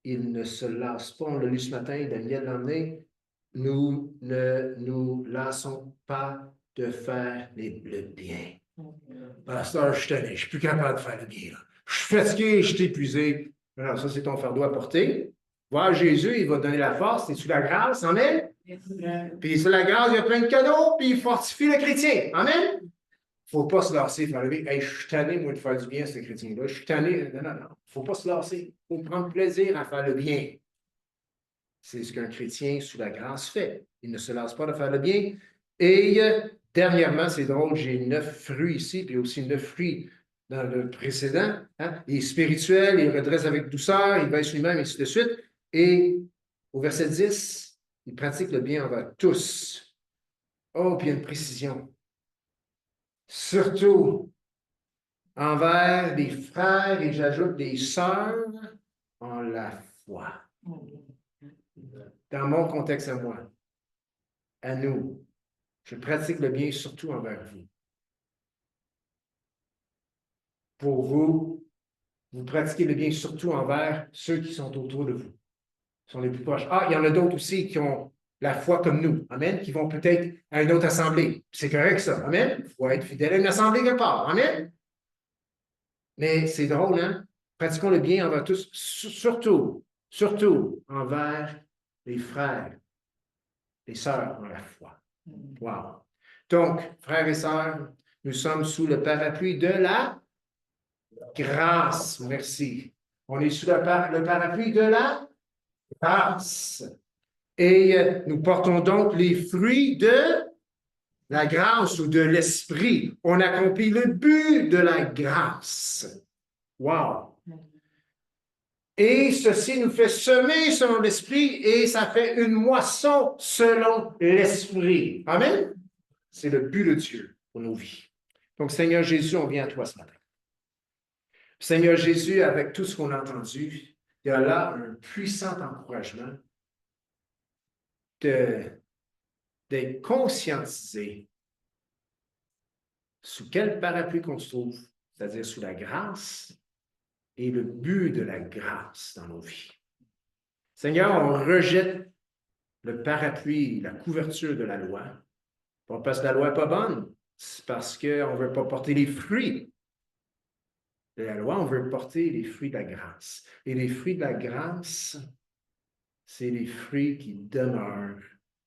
il ne se lasse pas, on l'a lu ce matin, Daniel l'a emmené, nous ne nous lassons pas de faire le bien. Pasteur, je suis tanné, je ne suis plus capable de faire le bien. Là. Je suis fatigué, je suis épuisé. Alors, ça, c'est ton fardeau à porter. Voir Jésus, il va te donner la force, c'est sous la grâce, amen? Puis sous la grâce, il y a plein de cadeaux, puis il fortifie le chrétien, amen? Il ne faut pas se lasser, faire le bien. Hey, je suis tanné, moi, de faire du bien à ce chrétien-là. Je suis tanné. Non, non, non. Il ne faut pas se lasser. Il faut prendre plaisir à faire le bien. C'est ce qu'un chrétien sous la grâce fait. Il ne se lasse pas de faire le bien. Et dernièrement, c'est drôle, j'ai 9 fruits ici, puis aussi 9 fruits dans le précédent. Hein? Il est spirituel, il redresse avec douceur, il baisse lui-même, et ainsi de suite. Et au verset 10, il pratique le bien envers tous. Oh, puis il y a une précision. Surtout envers les frères, et j'ajoute des sœurs en la foi. Dans mon contexte à moi, à nous, je pratique le bien surtout envers vous. Pour vous, vous pratiquez le bien surtout envers ceux qui sont autour de vous, qui sont les plus proches. Ah, il y en a d'autres aussi qui ont la foi comme nous, amen, qui vont peut-être à une autre assemblée. C'est correct ça, amen. Il faut être fidèle à une assemblée quelque part, amen. Mais c'est drôle, hein? Pratiquons le bien envers tous, surtout envers les frères, les sœurs en la foi. Wow. Donc, frères et sœurs, nous sommes sous le parapluie de la grâce. Merci. On est sous le parapluie de la grâce. Et nous portons donc les fruits de la grâce ou de l'esprit. On accomplit le but de la grâce. Wow. Et ceci nous fait semer selon l'esprit et ça fait une moisson selon l'esprit. Amen. C'est le but de Dieu pour nos vies. Donc, Seigneur Jésus, on vient à toi ce matin. Seigneur Jésus, avec tout ce qu'on a entendu, il y a là un puissant encouragement d'être conscientisé sous quel parapluie qu'on se trouve, c'est-à-dire sous la grâce et le but de la grâce dans nos vies. Seigneur, on rejette le parapluie, la couverture de la loi, pas parce que la loi n'est pas bonne, c'est parce qu'on ne veut pas porter les fruits de la loi, on veut porter les fruits de la grâce. Et les fruits de la grâce, c'est les fruits qui demeurent.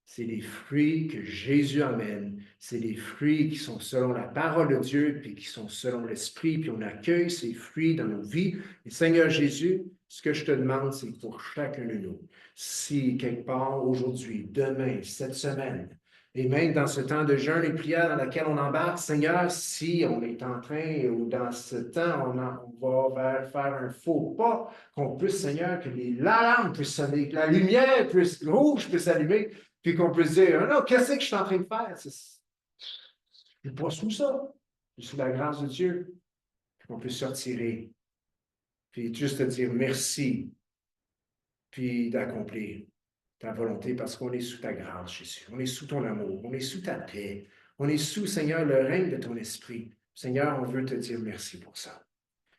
C'est les fruits que Jésus amène. C'est les fruits qui sont selon la parole de Dieu, puis qui sont selon l'Esprit, puis on accueille ces fruits dans nos vies. Et Seigneur Jésus, ce que je te demande, c'est pour chacun de nous, si quelque part aujourd'hui, demain, cette semaine, et même dans ce temps de jeûne et prière dans lequel on embarque, Seigneur, si on est en train, ou dans ce temps, on va faire un faux pas, qu'on puisse, Seigneur, que l'alarme puisse sonner, que la lumière puisse, rouge puisse s'allumer, puis qu'on puisse dire, ah non, qu'est-ce que je suis en train de faire? Je ne suis pas sous ça. Je suis sous la grâce de Dieu. Puis qu'on puisse se retirer, puis juste te dire merci, puis d'accomplir ta volonté parce qu'on est sous ta grâce, Jésus. On est sous ton amour, on est sous ta paix. On est sous, Seigneur, le règne de ton esprit. Seigneur, on veut te dire merci pour ça.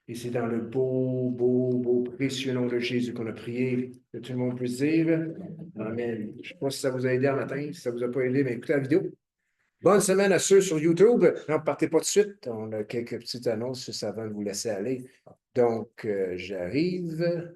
Et c'est dans le beau, précieux nom de Jésus qu'on a prié, que tout le monde puisse dire Amen. Je ne sais pas si ça vous a aidé un matin, si ça ne vous a pas aidé, mais écoutez la vidéo. Bonne semaine à ceux sur YouTube. Ne partez pas tout de suite. On a quelques petites annonces juste avant de vous laisser aller. Donc, j'arrive.